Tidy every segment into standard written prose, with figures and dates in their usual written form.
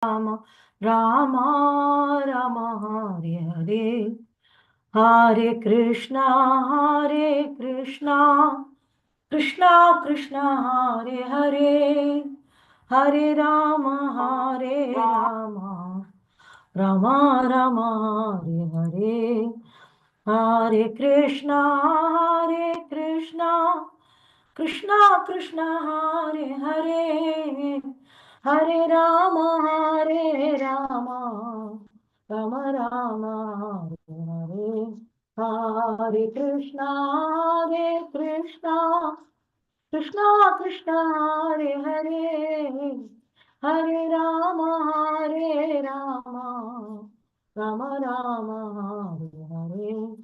Rama, Rama, Rama, Hare Hare, Hare Krishna, Hare Krishna, Krishna Krishna, Hare Hare, Hare Rama, Hare Rama, Rama Rama, Hare Hare, Hare Krishna, Hare Krishna, Krishna Krishna, Hare Hare, Hare Rama, Hare Rama, Rama Rama, Hare Hare, Hare Krishna, Hare Krishna, Krishna Krishna, Hare Hare, Hare Rama, Hare Rama, Rama Rama, Hare Hare,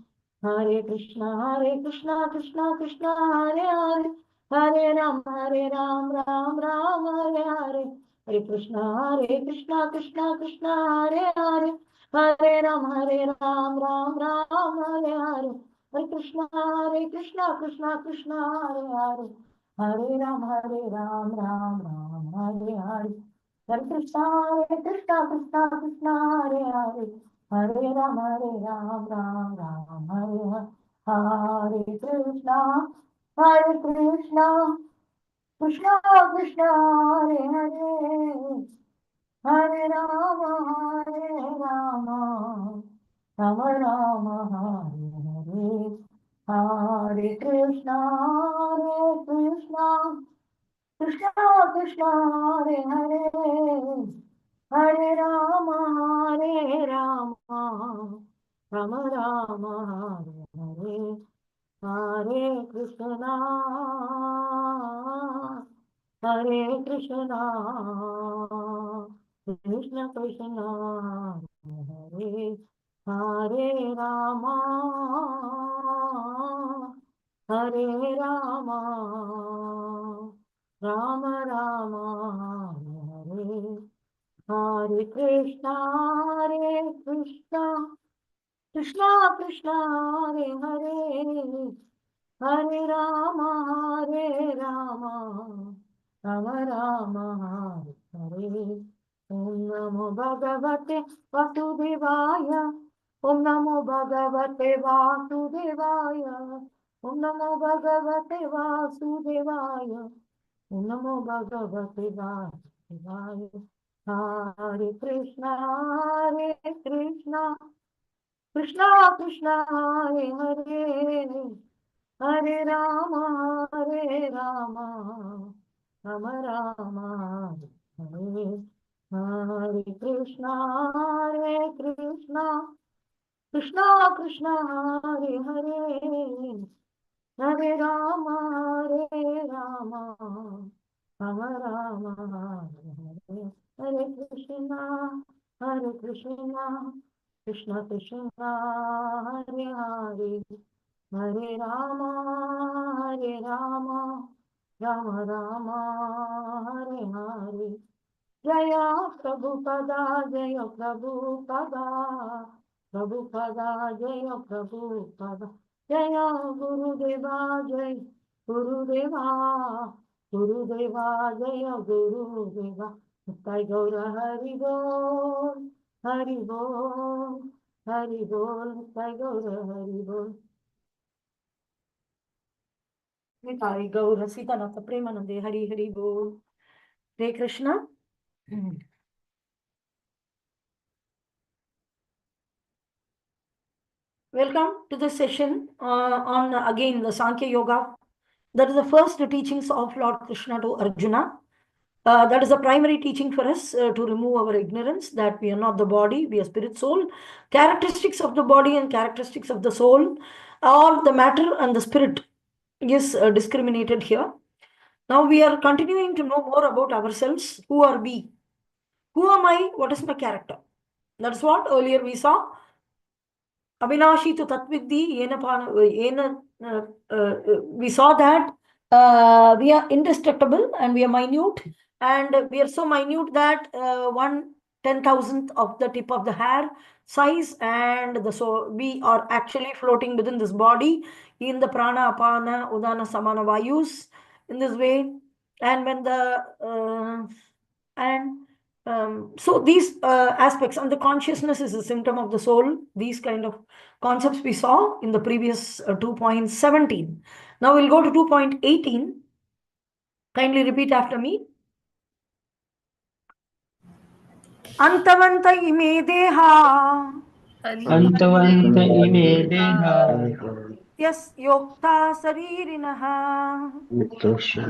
Hare Krishna, Hare Krishna, Krishna Krishna, Hare Hare, Hare Ram, Ram Ram, Hare Hare, Hare Krishna, Krishna Krishna, Hare Hare, Hare Ram, Ram Hare Hare, Hare Krishna, Krishna, Hare Hare, Hare Ram, Ram, Hare Hare, Hare Krishna, Krishna, Hare Hare, Hare Ram, Ram, Hare Hare, Hare Krishna, Krishna, Krishna, Hare Hare, Hare Rama, Rama Rama, Hare Hare, Hare Krishna, Krishna, Krishna, Hare Hare, Hare Rama, Rama Rama, Hare Hare, Hare Krishna, Hare Krishna, Krishna Krishna, Hare Hare Rama, Hare Rama, Rama Rama, Hare Hare Krishna, Hare Krishna, Krishna Krishna, Hare Hare, Hare Rama, Rama Rama, Hare Hare. Om Namo Bhagavate Vasudevaya. Om Namo Bhagavate Vasudevaya. Om Namo Bhagavate Vasudevaya. Om Namo Bhagavate Vasudevaya. Hare Krishna, Hare Krishna, Krishna Krishna, Hare Hare, Hare Rama, Rama Rama, Hare Hare Krishna, Krishna, Krishna Krishna, Hare Hare, Hare Rama, Rama Rama, Hare Hare Krishna, Krishna Krishna, Hare Hare, Hare Rama, Rama Rama, Hare Hare. Jaya Prabhupada, Jaya Prabhupada, Prabhupada, Jaya Prabhupada, Jaya Gurudeva, Jaya Gurudeva, Gurudeva, Jaya Gurudeva, Nitai Gaura Hari Bol, Hari Bol, Hari Bol, Nitai Gaura Hari Bol. Nitai Gaura Sitanatha Premanande, Hari Hari Bol. Hare Krishna. Welcome to this session on again the Sankhya Yoga. That is the first teachings of Lord Krishna to Arjuna. That is the primary teaching for us to remove our ignorance that we are not the body, we are spirit soul. Characteristics of the body and characteristics of the soul, or the matter and the spirit is discriminated here. Now we are continuing to know more about ourselves. Who are we? Who am I? What is my character? That's what earlier we saw. Avinashi to Tatvidhi, we saw that we are indestructible and we are minute, and we are so minute that 1/10,000th of the tip of the hair size, and so we are actually floating within this body in the prana, apana, udana, samana vayus in this way. And when the and So these aspects, and the consciousness is a symptom of the soul. These kind of concepts we saw in the previous 2.17. Now we'll go to 2.18. Kindly repeat after me. Antavanta ime deha Antavanta ime deha Yes, yokta saririnaha nityasukta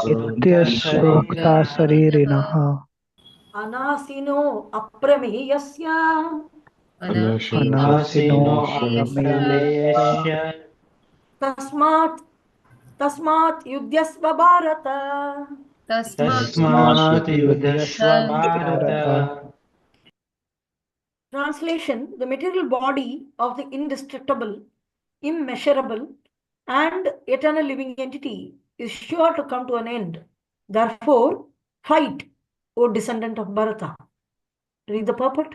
नित्यस्योक्ता sarira शरीरिणः anasino aprameyasya अनासिनो anasino अप्रमेयस्य aprameyasya tasmat tasmat yudhyasva bharata. tasmat तस्मात् yudhashva युध्यस्व Bharat bharata. Translation: the material body of the indestructible, immeasurable, and eternal living entity is sure to come to an end. Therefore, fight, O descendant of Bharata. Read the purport.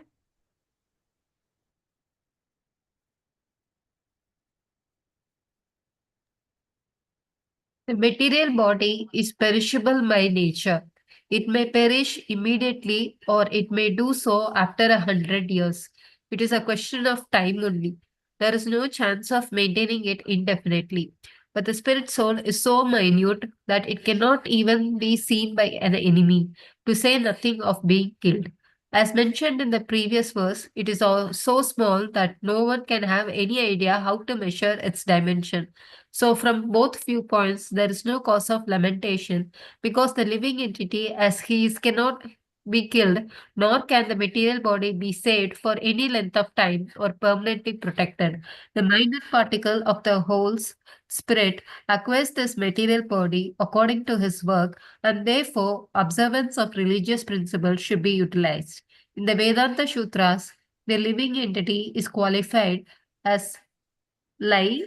The material body is perishable by nature. It may perish immediately or it may do so after 100 years. It is a question of time only. There is no chance of maintaining it indefinitely. But the spirit soul is so minute that it cannot even be seen by an enemy, to say nothing of being killed. As mentioned in the previous verse, it is all so small that no one can have any idea how to measure its dimension. So, from both viewpoints, there is no cause of lamentation because the living entity, as he is, cannot be killed, nor can the material body be saved for any length of time or permanently protected. The minute particle of the whole's spirit acquires this material body according to his work, and therefore observance of religious principles should be utilized. In the Vedanta Sutras, the living entity is qualified as light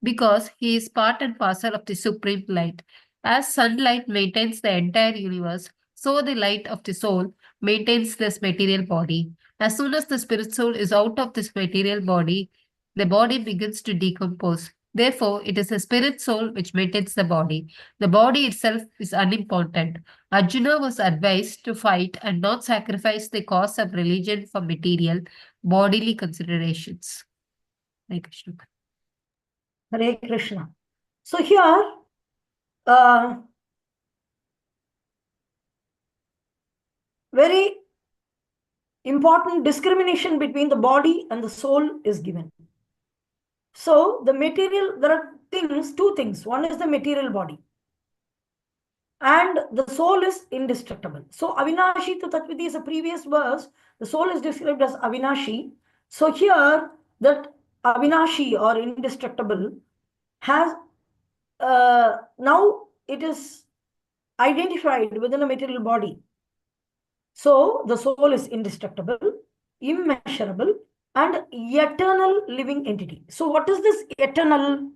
because he is part and parcel of the supreme light. As sunlight maintains the entire universe, so the light of the soul maintains this material body. As soon as the spirit soul is out of this material body, the body begins to decompose. Therefore, it is the spirit soul which maintains the body. The body itself is unimportant. Arjuna was advised to fight and not sacrifice the cause of religion for material, bodily considerations. Hare Krishna. Hare Krishna. So here, uh, very important discrimination between the body and the soul is given. So the material, there are things, two things. One is the material body, and the soul is indestructible. So Avinashi to Tatviti is a previous verse. The soul is described as Avinashi. So here, that Avinashi or indestructible has now it is identified within a material body. So the soul is indestructible, immeasurable, and eternal living entity. So what is this eternal?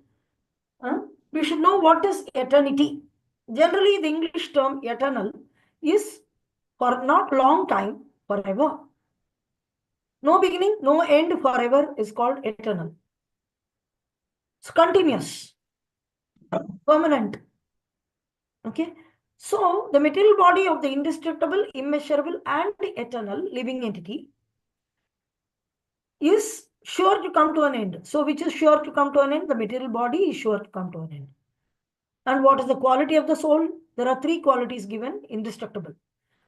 We should know what is eternity. Generally, the English term eternal is for not long time, forever. No beginning, no end, forever is called eternal. It's continuous, permanent. Okay. So the material body of the indestructible, immeasurable, and eternal living entity is sure to come to an end. So which is sure to come to an end? The material body is sure to come to an end. And what is the quality of the soul? There are three qualities given: indestructible.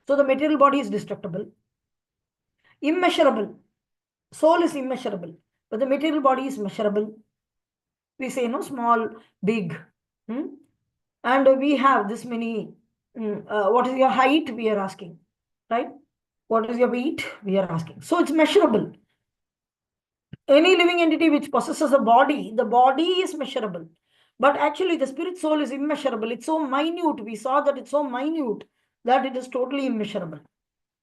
So the material body is destructible. Immeasurable. Soul is immeasurable, but the material body is measurable. We say, no, small, big. And we have this many. What is your height? We are asking, right? What is your weight? We are asking. So it's measurable. Any living entity which possesses a body, the body is measurable. But actually, the spirit soul is immeasurable. It's so minute. We saw that it's so minute that it is totally immeasurable.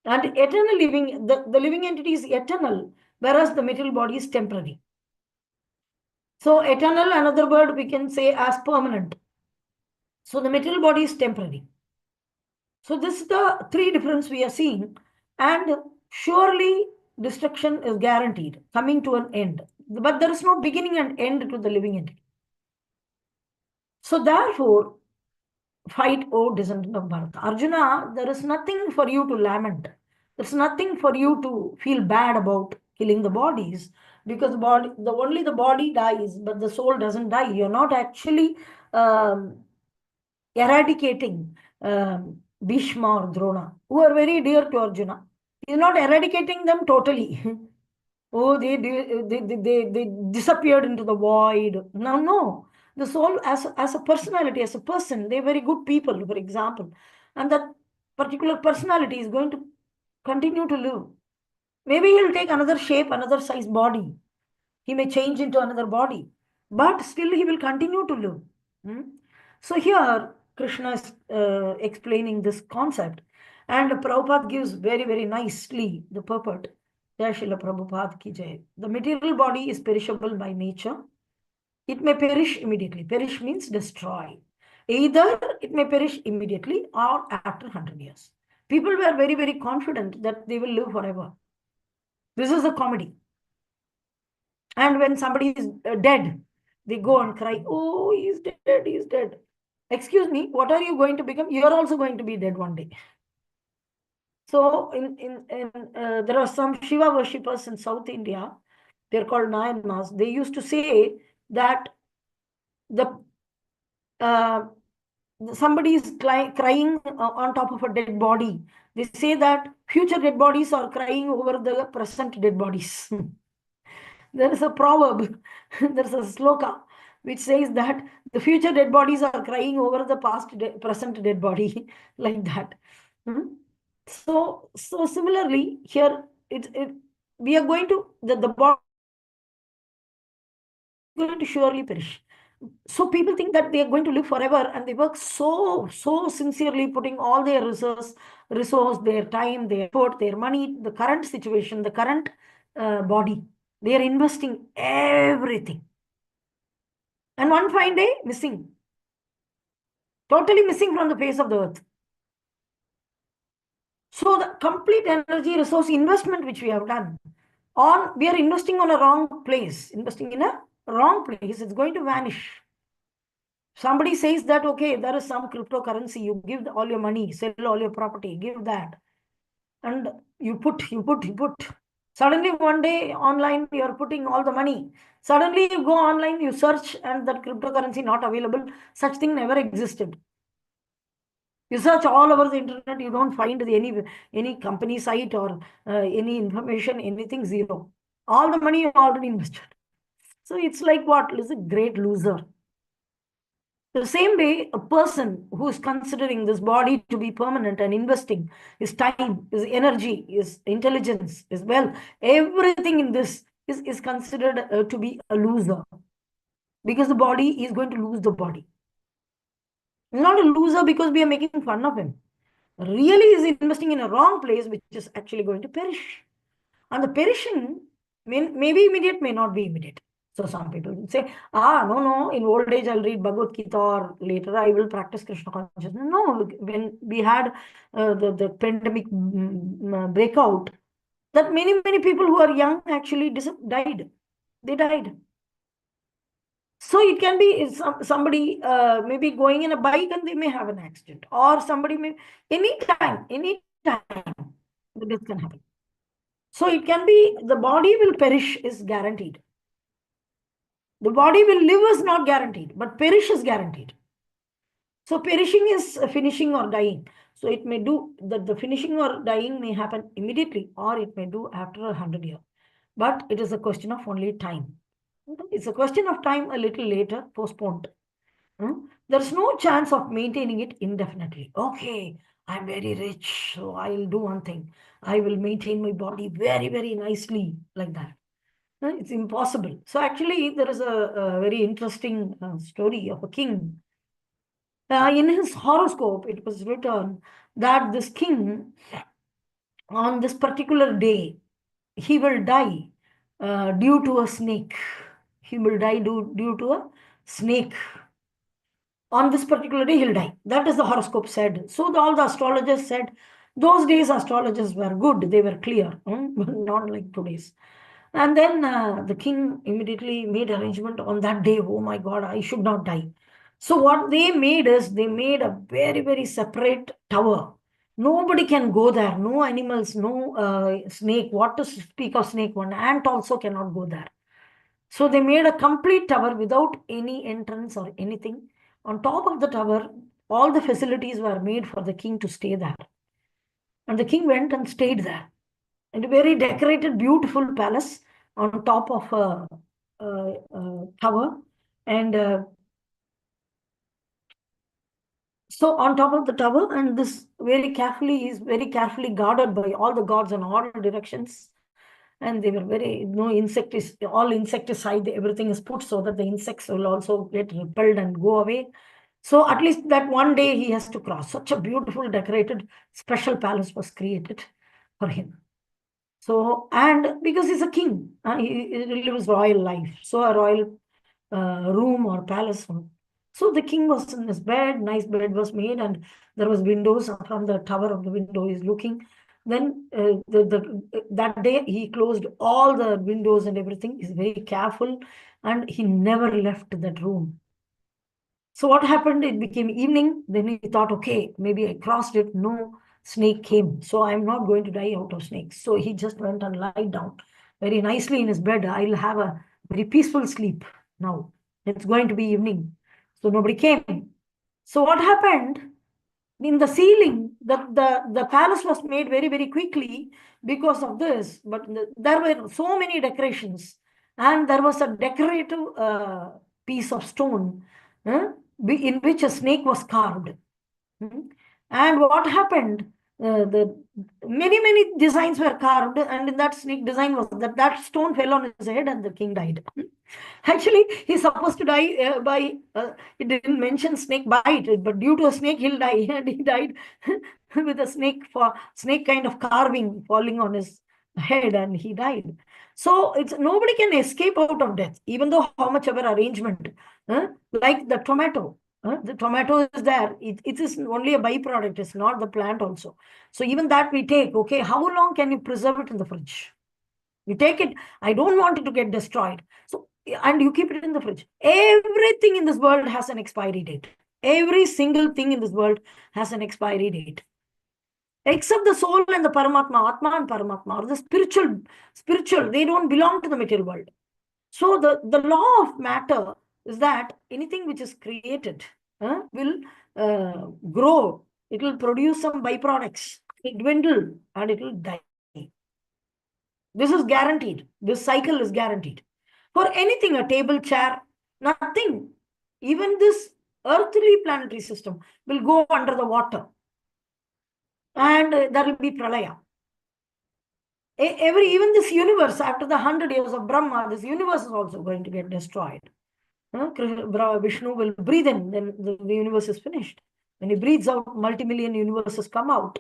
And eternal living, the living entity is eternal, whereas the material body is temporary. So eternal, another word we can say as permanent. So the material body is temporary. So this is the three difference we are seeing. And surely destruction is guaranteed, coming to an end. But there is no beginning and end to the living entity. So therefore, fight, O descendant of Bharata. Arjuna, there is nothing for you to lament. There's nothing for you to feel bad about killing the bodies, because only the body dies, but the soul doesn't die. You're not actually eradicating Bhishma or Drona, who are very dear to Arjuna. He's not eradicating them totally. Oh, they disappeared into the void. No, no. The soul, as a personality, as a person, they're very good people, for example. And that particular personality is going to continue to live. Maybe he'll take another shape, another size body. He may change into another body, but still he will continue to live. So here, Krishna is explaining this concept. And Prabhupada gives very, very nicely the purport. Jai Srila Prabhupada ki jai. The material body is perishable by nature. It may perish immediately. Perish means destroy. Either it may perish immediately or after 100 years. People were very, very confident that they will live forever. This is a comedy. And when somebody is dead, they go and cry, oh, he's dead, he's dead. Excuse me, what are you going to become? You are also going to be dead one day. So there are some Shiva worshippers in South India. They're called Nayanas. They used to say that somebody is crying on top of a dead body. They say that future dead bodies are crying over the present dead bodies. There is a proverb, there's a sloka, which says that the future dead bodies are crying over the present dead body, like that. So similarly, here we are going to, the body is going to surely perish. So people think that they are going to live forever, and they work so sincerely, putting all their resource, their time, their effort, their money, the current situation, the current body. They are investing everything. And one fine day, missing. Totally missing from the face of the earth. So the complete energy resource investment which we have done, we are investing on a wrong place. Investing in a wrong place, it's going to vanish. Somebody says that, okay, there is some cryptocurrency, you give all your money, sell all your property, give that. And you put. Suddenly one day online, you are putting all the money. Suddenly you go online, you search, and that cryptocurrency not available. Such thing never existed. You search all over the internet, you don't find any company site or any information, anything, zero. All the money you already invested. So it's like what is a great loser. The same way, a person who is considering this body to be permanent and investing his time, his energy, his intelligence, his wealth, everything in this is considered to be a loser. Because the body is going to lose the body. Not a loser because we are making fun of him. Really is investing in a wrong place, which is actually going to perish. And the perishing may be immediate, may not be immediate. So some people say, no, in old age I'll read Bhagavad Gita, or later I will practice Krishna consciousness. No, when we had the pandemic breakout, that many people who are young actually died. They died. So it can be somebody maybe going in a bike and they may have an accident, or somebody may, anytime, the death can happen. So it can be the body will perish is guaranteed. The body will live is not guaranteed, but perish is guaranteed. So perishing is finishing or dying. So it may do that, the finishing or dying may happen immediately, or it may do after 100 years. But it is a question of only time. It's a question of time, a little later, postponed. There's no chance of maintaining it indefinitely. Okay, I'm very rich, so I'll do one thing. I will maintain my body very, very nicely, like that. It's impossible. So actually, there is a very interesting story of a king. In his horoscope, it was written that this king, on this particular day, he will die due to a snake. He will die due to a snake. On this particular day, he'll die. That is the horoscope said. So all the astrologers said, those days astrologers were good. They were clear, not like today's. And then the king immediately made arrangement on that day. Oh my God, I should not die. So what they made is they made a very, very separate tower. Nobody can go there. No animals, no snake. What to speak of snake? One ant also cannot go there. So they made a complete tower without any entrance or anything. On top of the tower, all the facilities were made for the king to stay there. And the king went and stayed there. And a very decorated, beautiful palace on top of a tower. And so on top of the tower, and this is very carefully guarded by all the guards in all directions. And they were no all insecticide, everything is put so that the insects will also get repelled and go away. So at least that one day he has to cross. Such a beautiful, decorated, special palace was created for him. So, and because he's a king, he lives royal life. So a royal room or palace. So the king was in his bed, nice bed was made, and there was windows from the tower of the window he's looking. Then that day he closed all the windows and everything. He's very careful, and he never left that room. So what happened? It became evening. Then he thought, okay, maybe I crossed it. No snake came. So I'm not going to die out of snakes. So he just went and lied down very nicely in his bed. I'll have a very peaceful sleep now. It's going to be evening. So nobody came. So what happened? In the ceiling, the palace was made very, very quickly because of this. But there were so many decorations. And there was a decorative piece of stone in which a snake was carved. And what happened? The many designs were carved, and in that snake design was that stone fell on his head, and the king died. Actually, he's supposed to die by. It didn't mention snake bite, but due to a snake, he'll die, and he died with a snake kind of carving falling on his head, and he died. So it's nobody can escape out of death, even though how much ever arrangement, like the tomato. The tomato is there. It is only a byproduct. It's not the plant also. So even that we take. Okay, how long can you preserve it in the fridge? You take it. I don't want it to get destroyed. So and you keep it in the fridge. Everything in this world has an expiry date. Every single thing in this world has an expiry date. Except the soul and the Paramatma, Atma and Paramatma, or the spiritual, they don't belong to the material world. So the law of matter is that anything which is created will grow. It will produce some byproducts. It dwindle and it will die. This is guaranteed. This cycle is guaranteed. For anything, a table, chair, nothing. Even this earthly planetary system will go under the water. And there will be pralaya. Even this universe, after the 100 years of Brahma, this universe is also going to get destroyed. Vishnu will breathe in, then the universe is finished. When he breathes out, multi-million universes come out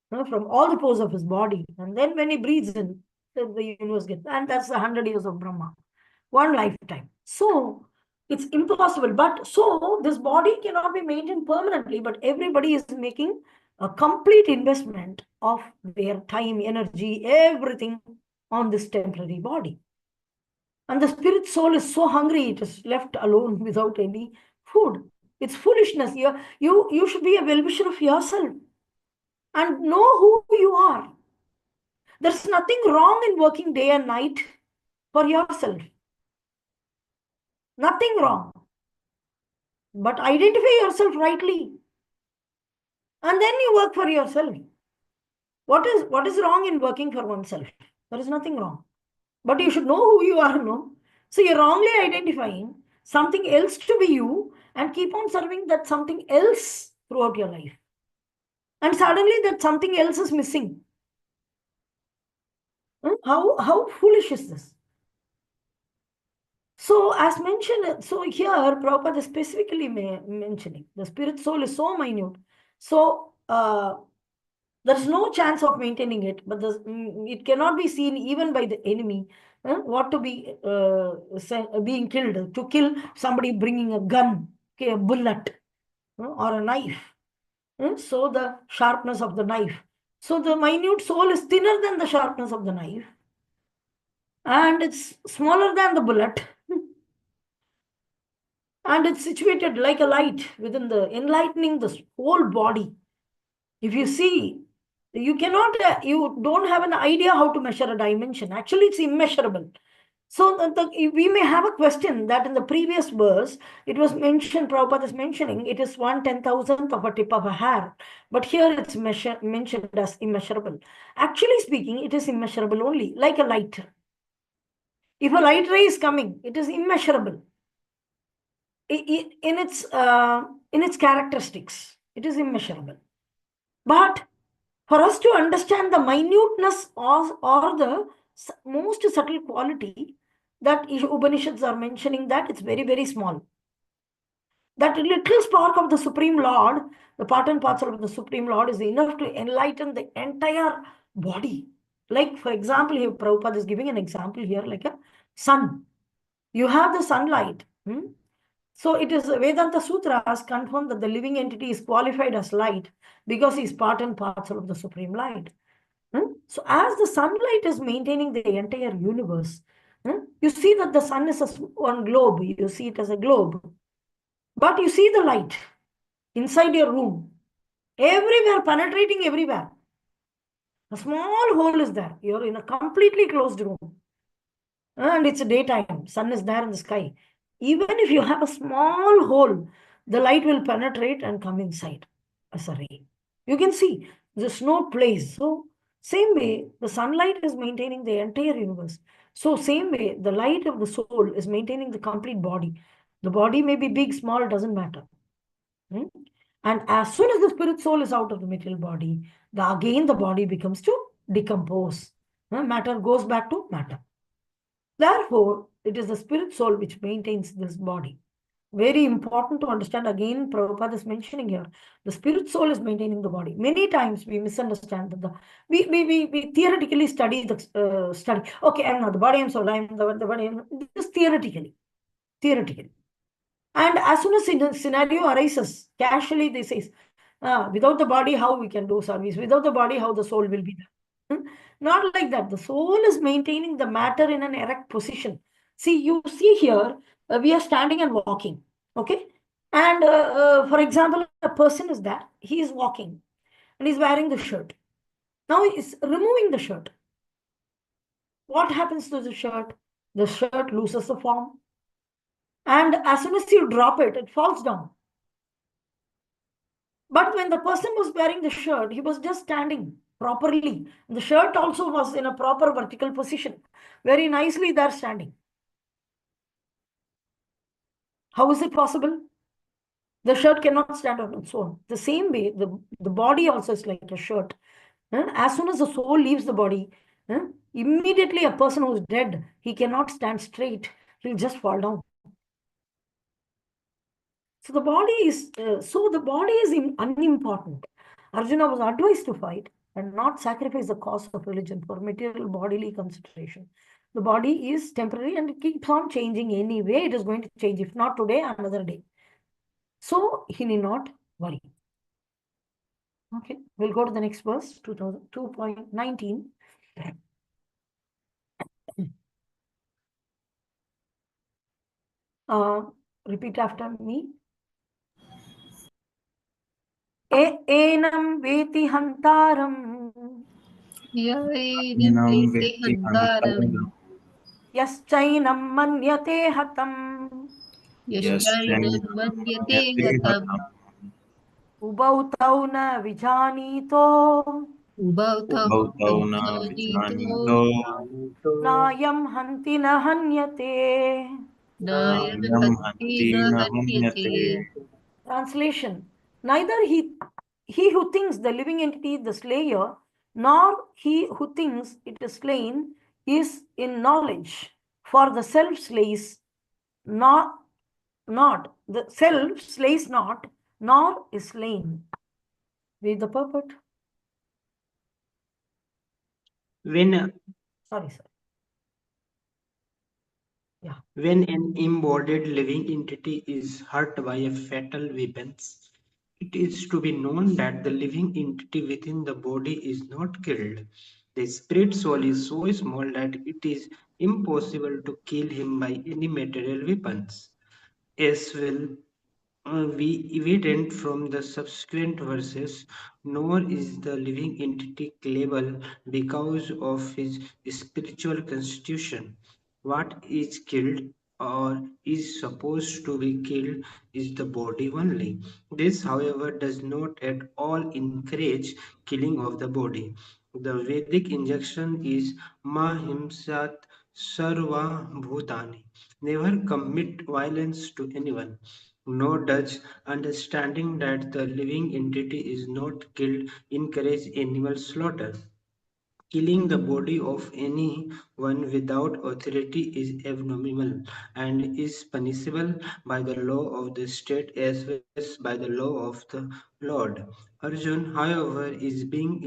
from all the pores of his body. And then when he breathes in, the universe gets, and that's the 100 years of Brahma, one lifetime. So it's impossible. But so this body cannot be maintained permanently, but everybody is making a complete investment of their time, energy, everything on this temporary body. And the spirit soul is so hungry, it is left alone without any food. It's foolishness. You should be a well-wisher of yourself and know who you are. There's nothing wrong in working day and night for yourself. Nothing wrong. But identify yourself rightly. And then you work for yourself. What is wrong in working for oneself? There is nothing wrong. But you should know who you are, no? So you're wrongly identifying something else to be you and keep on serving that something else throughout your life. And suddenly that something else is missing. How foolish is this? So as mentioned, so here Prabhupada is specifically mentioning the spirit soul is so minute. So there's no chance of maintaining it, but it cannot be seen even by the enemy. What to be being killed, to kill somebody bringing a gun, okay, a bullet or a knife. So the sharpness of the knife. So the minute soul is thinner than the sharpness of the knife. And it's smaller than the bullet. And it's situated like a light within the enlightening the whole body. If you see, you cannot, you don't have an idea how to measure a dimension. Actually, it's immeasurable. So we may have a question that in the previous verse, it was mentioned, Prabhupada is mentioning, it is 1/10,000th of a tip of a hair. But here it's mentioned as immeasurable. Actually speaking, it is immeasurable only, like a light. If a light ray is coming, it is immeasurable. In its characteristics, it is immeasurable. But for us to understand the minuteness or the most subtle quality that Upanishads are mentioning, that it's very, very small. That little spark of the Supreme Lord, the part and parcel of the Supreme Lord, is enough to enlighten the entire body. Like, for example, here Prabhupada is giving an example here, like a sun. You have the sunlight. So it is Vedanta Sutras confirm that the living entity is qualified as light because he is part and parcel of the Supreme Light. So as the sunlight is maintaining the entire universe, you see that the sun is one globe. You see it as a globe. But you see the light inside your room, everywhere, penetrating everywhere. A small hole is there. You're in a completely closed room. And it's daytime. Sun is there in the sky. Even if you have a small hole, the light will penetrate and come inside as a ray. You can see there's no place. So same way, the sunlight is maintaining the entire universe. So same way, the light of the soul is maintaining the complete body. The body may be big, small, doesn't matter. And as soon as the spirit soul is out of the material body, again the body becomes to decompose. Matter goes back to matter. Therefore, it is the spirit soul which maintains this body. Very important to understand. Again, Prabhupada is mentioning here, the spirit soul is maintaining the body. Many times we misunderstand that we theoretically study the study. Okay, I'm not the body, I'm soul, I'm the body. This theoretically. And as soon as a scenario arises, casually they say, without the body, how we can do service? Without the body, how the soul will be there? Not like that. The soul is maintaining the matter in an erect position. See, you see here, we are standing and walking. Okay. And for example, a person is there. He is walking and he's wearing the shirt. Now he's removing the shirt. What happens to the shirt? The shirt loses the form. And as soon as you drop it, it falls down. But when the person was wearing the shirt, he was just standing properly. The shirt also was in a proper vertical position. Very nicely they're standing. How is it possible? The shirt cannot stand on its own. The same way, the body also is like a shirt. As soon as the soul leaves the body, immediately a person who's dead, he cannot stand straight. He'll just fall down. So the body is unimportant. Arjuna was advised to fight and not sacrifice the cause of religion for material bodily consideration. The body is temporary and it keeps on changing anyway. It is going to change. If not today, another day. So he need not worry. Okay, we'll go to the next verse, 2.19. Repeat after me. Enam veti hantaram. Yainam veti hantaram. Yaschainam manyate hatam. Yaschainam manyate hatam. Ubau tau na vijanito. Ubau tau vijanito. Nayam hanti na hanyate. Nayam hanti na hanyate. Translation. Neither he who thinks the living entity is the slayer, nor he who thinks it is slain is in knowledge. For the self slays not the self slays not, nor is slain. Read the purport. Sorry. Yeah. When an embodied living entity is hurt by a fatal weapon, it is to be known that the living entity within the body is not killed. The spirit soul is so small that it is impossible to kill him by any material weapons. as will be evident from the subsequent verses, nor is the living entity killable because of his spiritual constitution. What is killed or is supposed to be killed is the body only. This, however, does not at all encourage killing of the body. The Vedic injunction is Mahimsat Sarva Bhutani. Never commit violence to anyone. Nor does understanding that the living entity is not killed encourage animal slaughter. Killing the body of anyone without authority is abnormal and is punishable by the law of the state as well as by the law of the Lord. Arjun, however, is being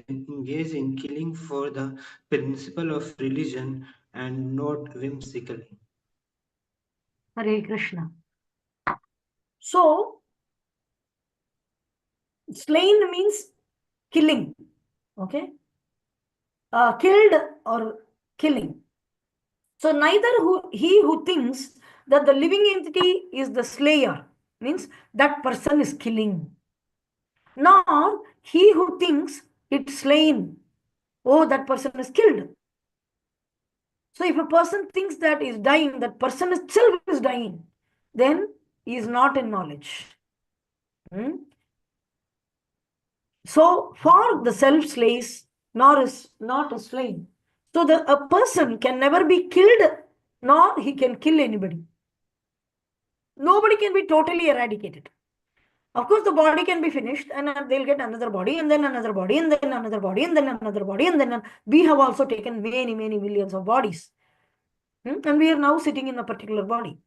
engaged in killing for the principle of religion and not whimsically. Hare Krishna. So, slain means killing. Okay? Killed or killing. So neither he who thinks that the living entity is the slayer, means that person is killing, nor he who thinks it's slain, oh, that person is killed. So if a person thinks that is dying, that person itself is dying, then he is not in knowledge. So for the self slays, nor is not a slain. So a person can never be killed, nor he can kill anybody. Nobody can be totally eradicated. Of course, the body can be finished and they'll get another body and then another body and then another body and then another body and then we have also taken many, many millions of bodies. And we are now sitting in a particular body.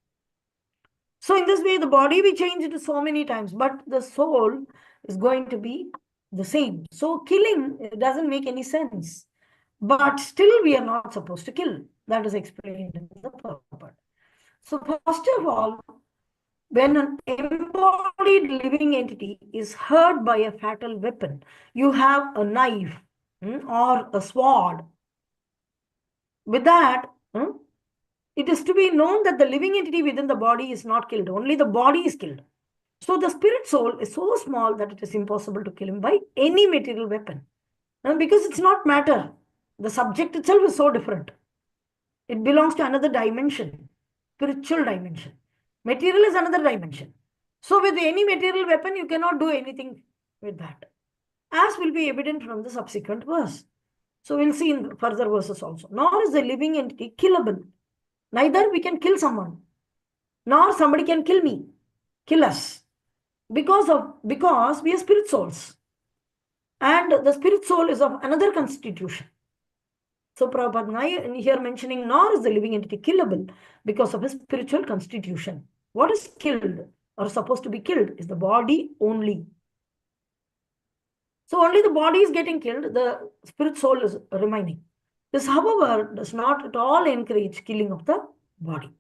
So in this way, the body we changed so many times, but the soul is going to be the same. So killing doesn't make any sense. But still we are not supposed to kill. That is explained in the purport. So first of all, when an embodied living entity is hurt by a fatal weapon, you have a knife or a sword. With that, it is to be known that the living entity within the body is not killed. Only the body is killed. So the spirit soul is so small that it is impossible to kill him by any material weapon. Because it's not matter. The subject itself is so different. It belongs to another dimension, spiritual dimension. Material is another dimension. So with any material weapon, you cannot do anything with that. As will be evident from the subsequent verse. So we'll see in further verses also. Nor is the living entity killable. Neither we can kill someone, nor somebody can kill me, kill us. Because we are spirit souls. And the spirit soul is of another constitution. So Prabhupada here mentioning nor is the living entity killable because of his spiritual constitution. What is killed or supposed to be killed is the body only. So only the body is getting killed, the spirit soul is remaining. This, however, does not at all encourage killing of the body.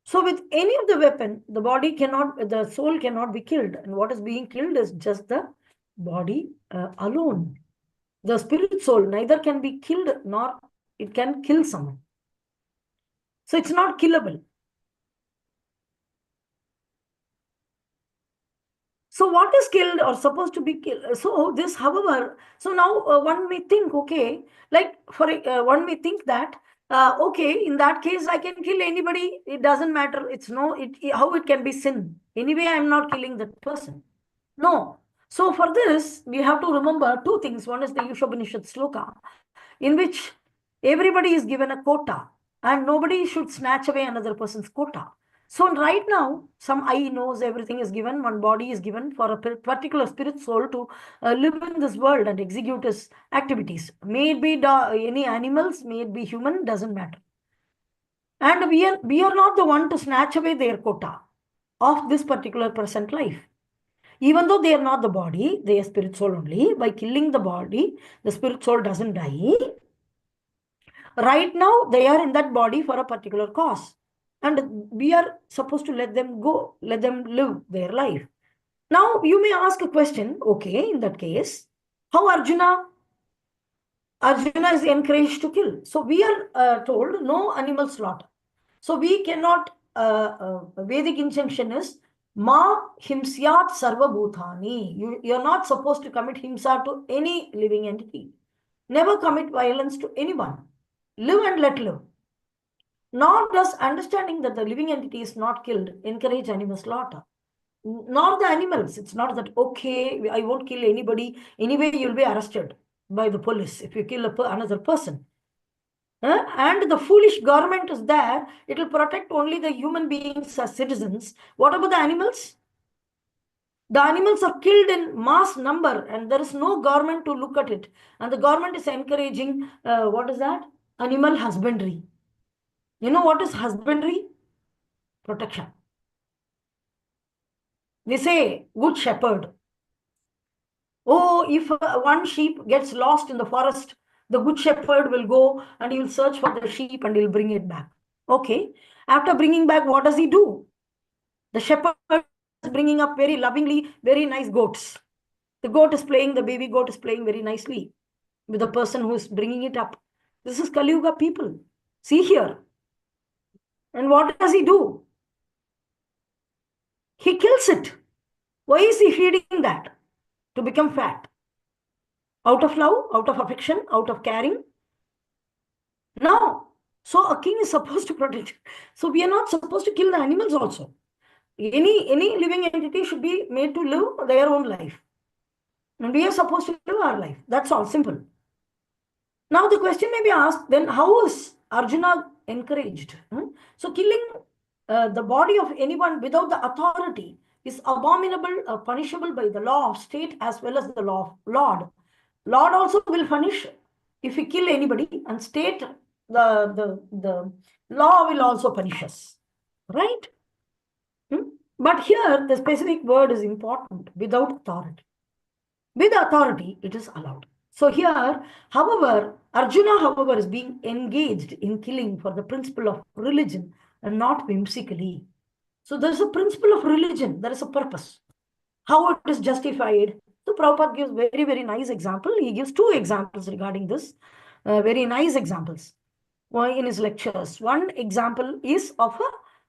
So with any of the weapon, the soul cannot be killed. And what is being killed is just the body alone. The spirit soul neither can be killed nor it can kill someone. So it's not killable. So what is killed or supposed to be killed? So this, however, so now one may think, okay, like one may think that, okay, in that case, I can kill anybody. It doesn't matter. How it can be sin. Anyway, I'm not killing that person. No. So for this, we have to remember two things. One is the Yushopanishad sloka, in which everybody is given a quota and nobody should snatch away another person's quota. So right now, some eye, nose, everything is given, one body is given for a particular spirit soul to live in this world and execute his activities. May it be any animals, may it be human, doesn't matter. And we are not the one to snatch away their quota of this particular present life. Even though they are not the body, they are spirit soul only. By killing the body, the spirit soul doesn't die. Right now, they are in that body for a particular cause. And we are supposed to let them go, let them live their life. Now, you may ask a question, okay, in that case, how Arjuna is encouraged to kill. So we are told no animal slaughter. So we cannot, Vedic injunction is, Ma himsyat sarva bhutani. You're not supposed to commit himsa to any living entity. Never commit violence to anyone. Live and let live. Nor does understanding that the living entity is not killed encourage animal slaughter. Nor the animals. It's not that, okay, I won't kill anybody. Anyway, you'll be arrested by the police if you kill another person. And the foolish government is there. It will protect only the human beings as citizens. What about the animals? The animals are killed in mass number and there is no government to look at it. And the government is encouraging, what is that? Animal husbandry. You know what is husbandry? Protection. They say, good shepherd. Oh, if one sheep gets lost in the forest, the good shepherd will go and he will search for the sheep and he will bring it back. Okay. After bringing back, what does he do? The shepherd is bringing up very lovingly, very nice goats. The goat is playing, the baby goat is playing very nicely with the person who is bringing it up. This is Kali Yuga people. See here. And what does he do? He kills it. Why is he feeding that? To become fat. Out of love, out of affection, out of caring? No. So a king is supposed to protect. So we are not supposed to kill the animals also. Any living entity should be made to live their own life. And we are supposed to live our life. That's all, simple. Now the question may be asked, then how is Arjuna encouraged? So killing the body of anyone without the authority is abominable, punishable by the law of state as well as the law of Lord. Lord also will punish if we kill anybody, and state, the law will also punish us. Right? But here the specific word is important, without authority. With authority, it is allowed. So here, however, Arjuna, however, is being engaged in killing for the principle of religion and not whimsically. So there is a principle of religion, there is a purpose. How it is justified. So Prabhupada gives very, very nice example. He gives two examples regarding this, very nice examples in his lectures. One example is of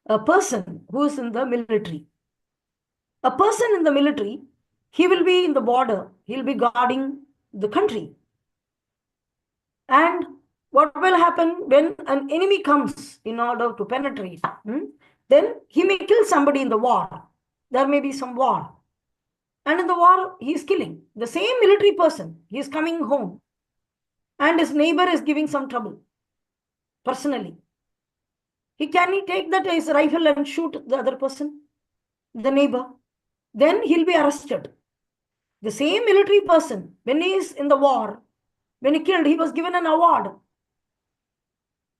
a person who is in the military. A person in the military, he will be in the border, he'll be guarding the country. And what will happen when an enemy comes in order to penetrate? Then he may kill somebody in the war. There may be some war. And in the war, he is killing. The same military person, he is coming home. And his neighbor is giving some trouble. Personally. Can he take that his rifle and shoot the other person? The neighbor. Then he'll be arrested. The same military person, when he is in the war, when he killed, he was given an award.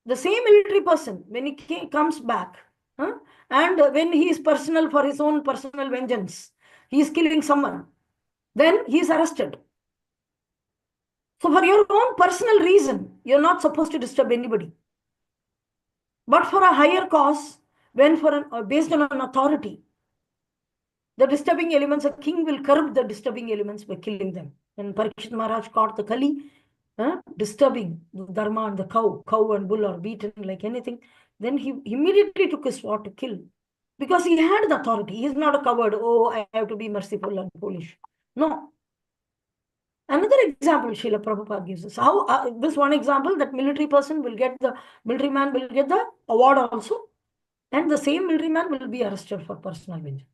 The same military person, when he comes back, and when he is personal for his own personal vengeance, he is killing someone, then he is arrested. So for your own personal reason, you're not supposed to disturb anybody. But for a higher cause, when based on an authority, the disturbing elements, a king will curb the disturbing elements by killing them. When Parikshit Maharaj caught the Kali, disturbing the dharma and the cow and bull are beaten like anything, then he immediately took his sword to kill. Because he had the authority. He is not a coward. Oh, I have to be merciful and foolish. No. Another example Srila Prabhupada gives us. How this one example, that military person will get the award also. And the same military man will be arrested for personal vengeance.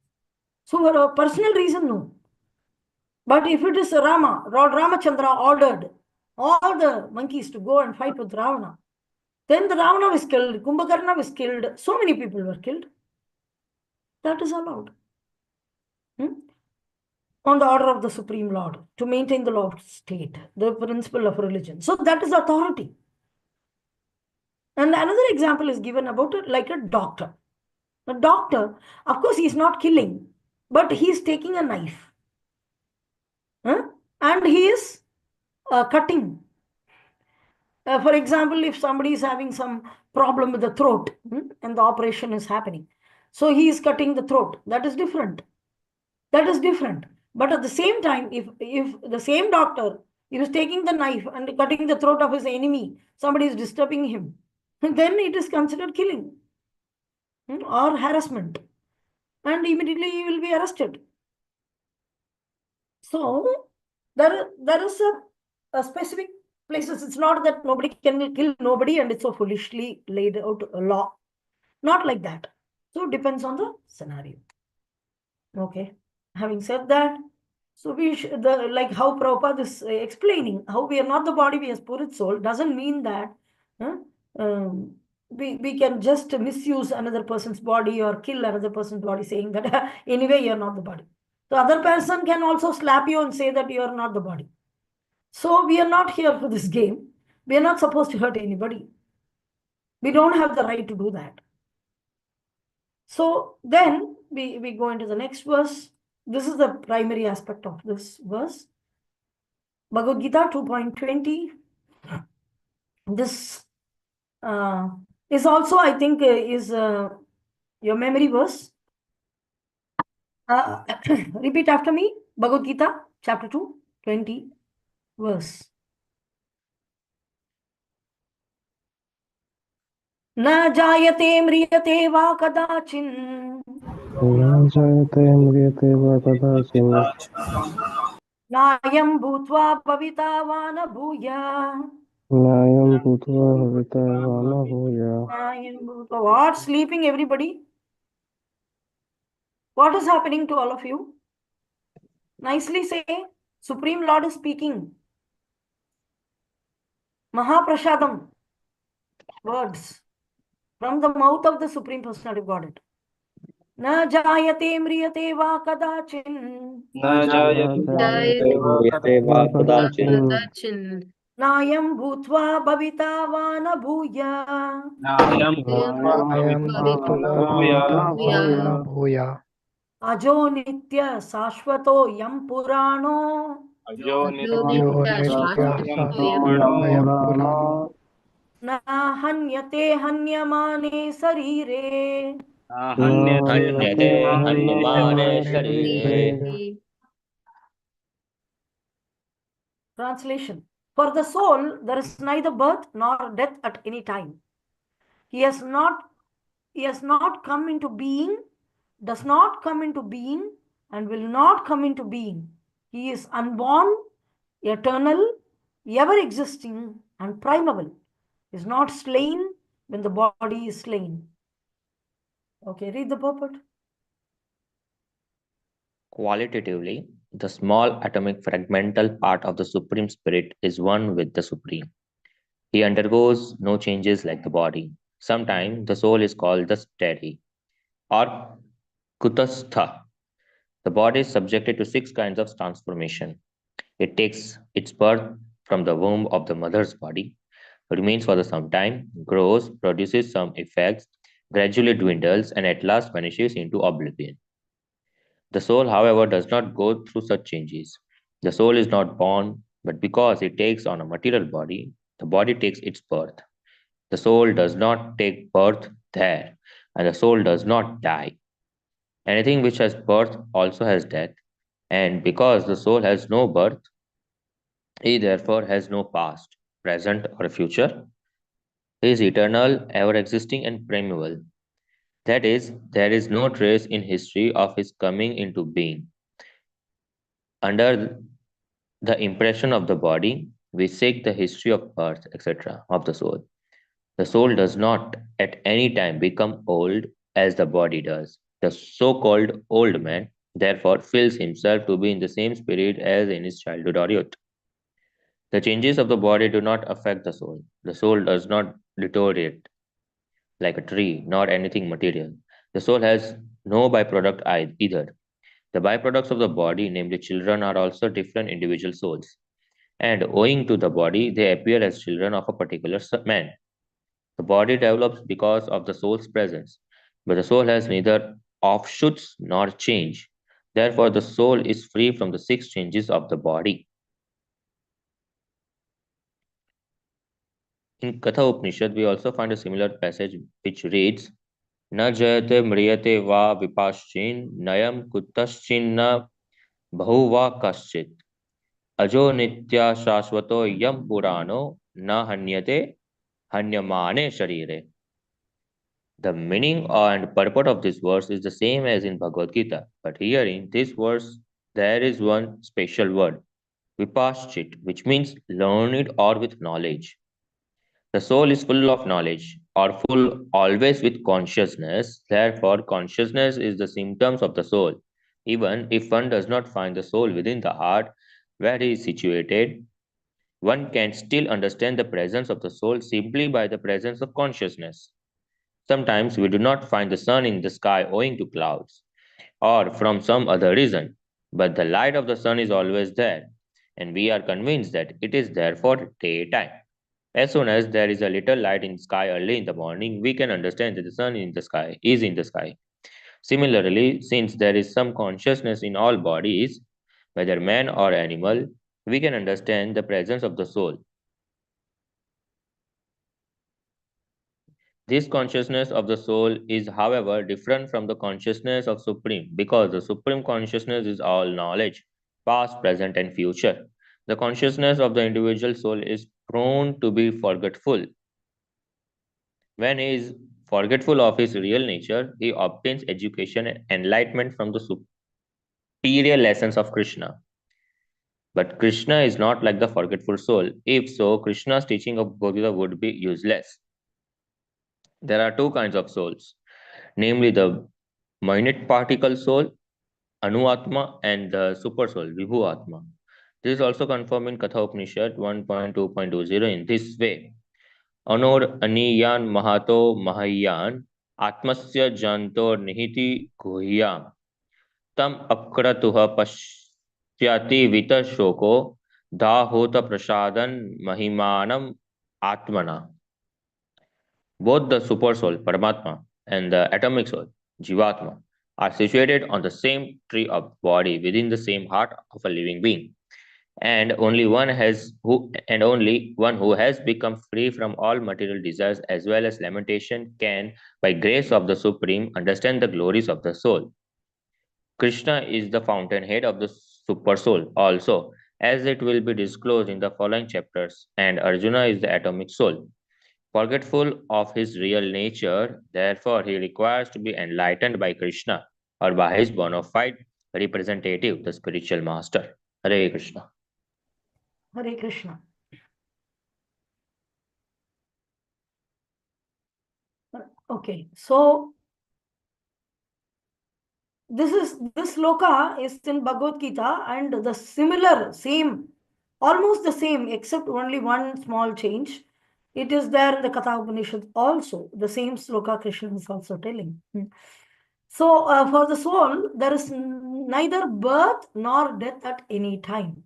So for a personal reason, no. But if it is Rama, Lord Ramachandra ordered all the monkeys to go and fight with Ravana, then the Ravana was killed, Kumbhakarna was killed, so many people were killed. That is allowed. On the order of the Supreme Lord, to maintain the law of state, the principle of religion. So that is authority. And another example is given about it like a doctor. A doctor, of course, he is not killing, but he is taking a knife. And he is cutting. For example, if somebody is having some problem with the throat and the operation is happening, so he is cutting the throat. That is different. That is different. But at the same time, if the same doctor, he was taking the knife and cutting the throat of his enemy, somebody is disturbing him, then it is considered killing. or harassment, and immediately you will be arrested. So there is a specific places. It's not that nobody can kill nobody and it's so foolishly laid out a law. Not like that. So it depends on the scenario. Okay. Having said that, so we should, like how Prabhupada is explaining, how we are not the body, we are spirit soul, doesn't mean that we can just misuse another person's body or kill another person's body, saying that anyway you are not the body. The other person can also slap you and say that you are not the body. So we are not here for this game. We are not supposed to hurt anybody. We don't have the right to do that. So then we go into the next verse. This is the primary aspect of this verse. Bhagavad Gita 2.20. This is also, I think, is your memory verse. Repeat after me. Bhagavad Gita chapter 2, 20 verse. न जायते म्रियते वा कदाचिन् न जायते म्रियते वा कदाचिन् नायं भूत्वा भविता वा न भूय नायं भूत्वा भविता वा न भूयात् नायं भूत्वा. What? Sleeping, everybody? What is happening to all of you? Nicely say. Supreme Lord is speaking. Mahaprashadam. Words from the mouth of the Supreme Personality of Godhead. Na jayate mriyate va kadachin. न जायते म्रियते वा कदाचिन् Kadaчин. Nayam bhutva bhavita va na bhuya. नायं नायं भूत्वा भविता वा न भूया. Ajo nitya sashvato yam purano. अजो यो नित्य नित्या शाश्वतोऽयं शाश्वतोऽयं पुराणो पुराणो Na hanyate hanyamane sarire. न हन्यते हन्यते हन्यमाने हन्यमाने शरीरे शरीरे. Translation. For the soul, there is neither birth nor death at any time. He has not come into being, does not come into being, and will not come into being. He is unborn, eternal, ever existing, and primeval. He is not slain when the body is slain. Okay, read the purport. Qualitatively, the small atomic fragmental part of the Supreme Spirit is one with the Supreme. He undergoes no changes like the body. Sometimes the soul is called the steady or kutastha. The body is subjected to 6 kinds of transformation. It takes its birth from the womb of the mother's body, remains for some time, grows, produces some effects, gradually dwindles, and at last vanishes into oblivion. The soul, however, does not go through such changes. The soul is not born, but because it takes on a material body, the body takes its birth. The soul does not take birth there, and the soul does not die. Anything which has birth also has death, and because the soul has no birth, he therefore has no past, present, or future. He is eternal, ever existing, and primeval. That is, there is no trace in history of his coming into being. Under the impression of the body, we seek the history of birth, etc., of the soul. The soul does not at any time become old as the body does. The so called old man, therefore, feels himself to be in the same spirit as in his childhood or youth. The changes of the body do not affect the soul. The soul does not deteriorate like a tree, nor anything material. The soul has no byproduct either. The byproducts of the body, namely children, are also different individual souls, and owing to the body, they appear as children of a particular man. The body develops because of the soul's presence, but the soul has neither offshoots nor change. Therefore, the soul is free from the 6 changes of the body. In Katha Upanishad, we also find a similar passage which reads, न जयते म्रियते वा विपाश्चिन नयम कुतश्चिन्न बहुवा कश्चित अजो नित्या शाश्वतो यम पुराणो न हन्यते हन्यमाने शरीरे. The meaning and purport of this verse is the same as in Bhagavad Gita, but here in this verse there is one special word, vipaschit, which means learned or with knowledge. The soul is full of knowledge or full always with consciousness. Therefore, consciousness is the symptoms of the soul. Even if one does not find the soul within the heart where he is situated, one can still understand the presence of the soul simply by the presence of consciousness. Sometimes we do not find the sun in the sky owing to clouds or from some other reason, but the light of the sun is always there, and we are convinced that it is there for daytime. As soon as there is a little light in the sky early in the morning, we can understand that the sun in the sky is in the sky. Similarly, since there is some consciousness in all bodies, whether man or animal, we can understand the presence of the soul. This consciousness of the soul is, however, different from the consciousness of Supreme, because the Supreme consciousness is all knowledge, past, present, and future. The consciousness of the individual soul is prone to be forgetful. When he is forgetful of his real nature, he obtains education and enlightenment from the superior lessons of Krishna. But Krishna is not like the forgetful soul. If so, Krishna's teaching of Bhagavad would be useless. There are two kinds of souls, namely the minute particle soul, Anuatma, and the super soul, Vibhuatma. This is also confirmed in Katha Upanishad 1.2.20 in this way. Anor aniyan mahato mahayan atmasya jantor nihiti guhyam tam akratuha pashyati vita shoko dahota prasadan mahimanam atmana. Both the super soul, Paramatma, and the atomic soul, Jivatma, are situated on the same tree of body within the same heart of a living being. And only one who has become free from all material desires as well as lamentation can, by grace of the Supreme, understand the glories of the soul. Krishna is the fountainhead of the super soul also, as it will be disclosed in the following chapters, and Arjuna is the atomic soul. Forgetful of his real nature, therefore he requires to be enlightened by Krishna or by his bona fide representative, the spiritual master. Hare Krishna. Hare Krishna. Okay, so this sloka is in Bhagavad Gita, and the similar, same, almost the same, except only one small change. It is there in the Katha Upanishad also. The same sloka Krishna is also telling. So for the soul, there is neither birth nor death at any time.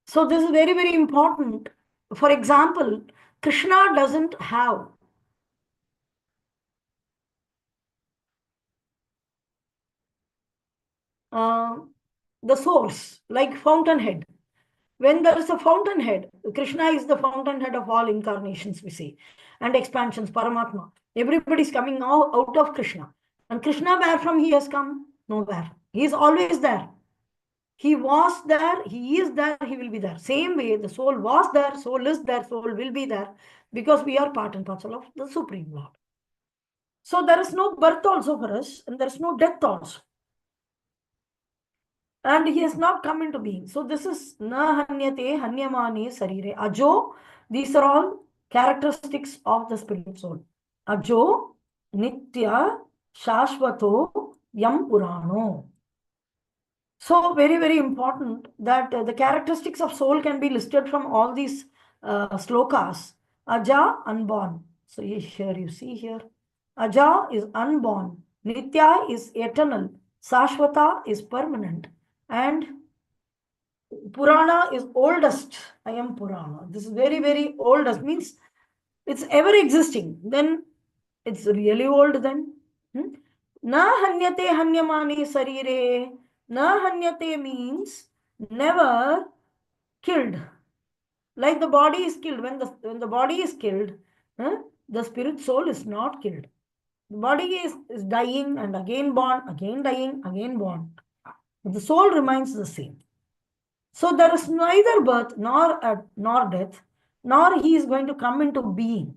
So this is very, very important. For example, Krishna doesn't have the source, like fountainhead. When there is a fountainhead, Krishna is the fountainhead of all incarnations, we say, and expansions, Paramatma. Everybody is coming out of Krishna. And Krishna, where from he has come? Nowhere. He is always there. He was there, he is there, he will be there. Same way, the soul was there, soul is there, soul will be there, because we are part and parcel of the Supreme Lord. So there is no birth also for us, and there is no death also. And he has not come into being. So this is na hanyate hanyamane sarire. Ajo, these are all characteristics of the spirit soul. Ajo, nitya, shashvato, yam purano. So very, very important that the characteristics of soul can be listed from all these slokas. Aja, unborn. So here you see here. Aja is unborn. Nitya is eternal. Sashvata is permanent. And Purana is oldest. I am Purana. This is very, very oldest. Means it's ever existing. Then it's really old then. Na hanyate hanyamani sarire. Na hanyate means never killed. Like the body is killed. When the body is killed, the spirit soul is not killed. The body is dying and again born, again dying, again born. The soul remains the same. So there is neither birth nor death, nor he is going to come into being.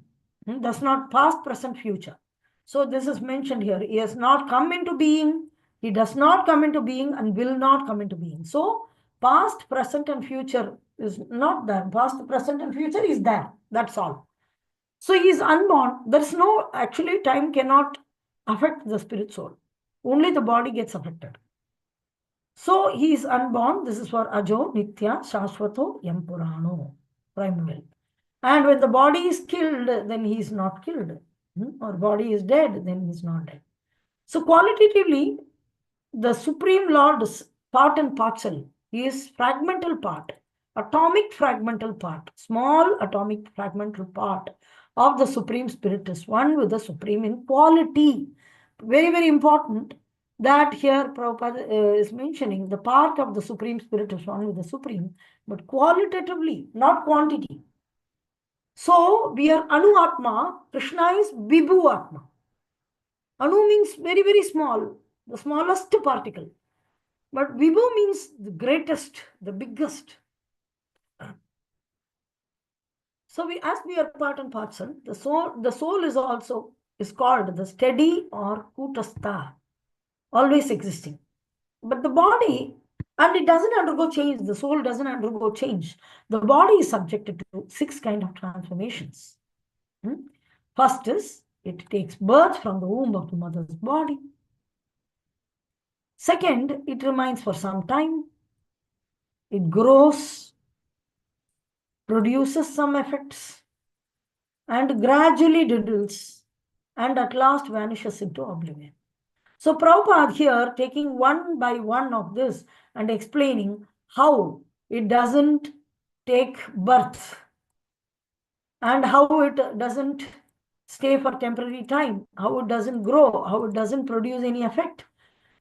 That's not past, present, future. So this is mentioned here. He has not come into being. He does not come into being and will not come into being. So past, present, and future is not there. Past, present, and future is there. That's all. So he is unborn. There's no, actually, time cannot affect the spirit soul. Only the body gets affected. So he is unborn. This is for Ajo, Nitya, Shashvato, Yam Purano, primal. And when the body is killed, then he is not killed. Or body is dead, then he is not dead. So qualitatively, the Supreme Lord is part and parcel. He is fragmental part, atomic fragmental part, small atomic fragmental part of the Supreme Spirit is one with the Supreme in quality. Very, very important that here Prabhupada is mentioning the part of the Supreme Spirit is one with the Supreme, but qualitatively, not quantity. So we are Anu Atma, Krishna is Vibhu Atma. Anu means very, very small, the smallest particle. But Vibhu means the greatest, the biggest. So as we are part and parcel, the soul is also called the steady or kutastha, always existing. But the body, and it doesn't undergo change, the soul doesn't undergo change. The body is subjected to 6 kinds of transformations. First is, it takes birth from the womb of the mother's body. Second, it remains for some time. It grows, produces some effects, and gradually dwindles, and at last vanishes into oblivion. So Prabhupada here taking one by one of this and explaining how it doesn't take birth and how it doesn't stay for temporary time, how it doesn't grow, how it doesn't produce any effect.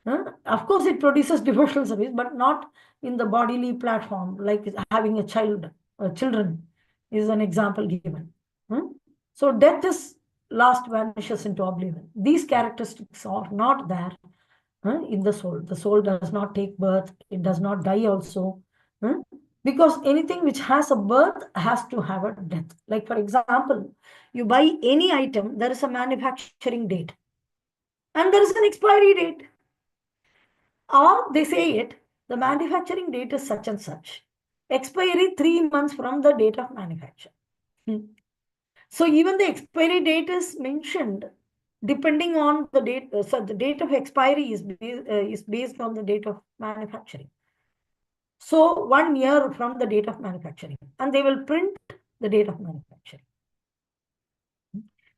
Of course, it produces devotional service, but not in the bodily platform, like having a child, children is an example given. So death is last vanishes into oblivion. These characteristics are not there in the soul. The soul does not take birth. It does not die also. Because anything which has a birth has to have a death. Like for example, you buy any item, there is a manufacturing date. And there is an expiry date. Or they say it, the manufacturing date is such and such. Expiry 3 months from the date of manufacture. So even the expiry date is mentioned depending on the date. So the date of expiry is based on the date of manufacturing. So 1 year from the date of manufacturing. And they will print the date of manufacturing.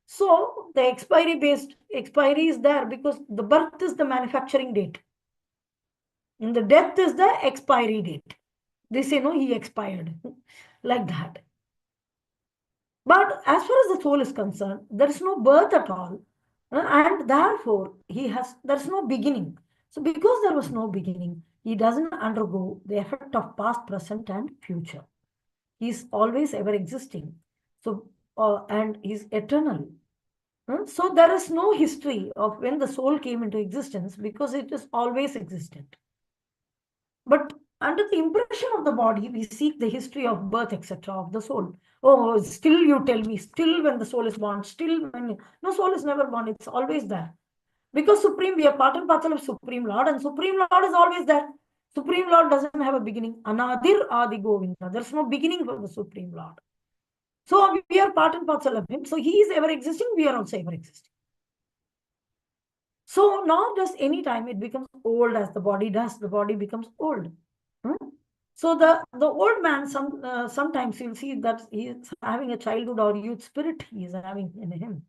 So the expiry is there because the birth is the manufacturing date. And the death is the expiry date. They say, no, he expired. Like that. But as far as the soul is concerned, there is no birth at all. And therefore, there's no beginning. So because there was no beginning, he doesn't undergo the effect of past, present, and future. He's always ever existing. So, and he's eternal. So there is no history of when the soul came into existence because it is always existent. But under the impression of the body, we seek the history of birth, etc., of the soul. Oh, still you tell me, still when the soul is born, still when... No, soul is never born, it's always there. Because Supreme, we are part and parcel of Supreme Lord, and Supreme Lord is always there. Supreme Lord doesn't have a beginning. Anadir Adi Govinda. There's no beginning for the Supreme Lord. So we are part and parcel of him. So he is ever existing, we are also ever existing. So not just any time it becomes old as the body does, the body becomes old. So the old man, sometimes you'll see that he is having a childhood or youth spirit he is having in him.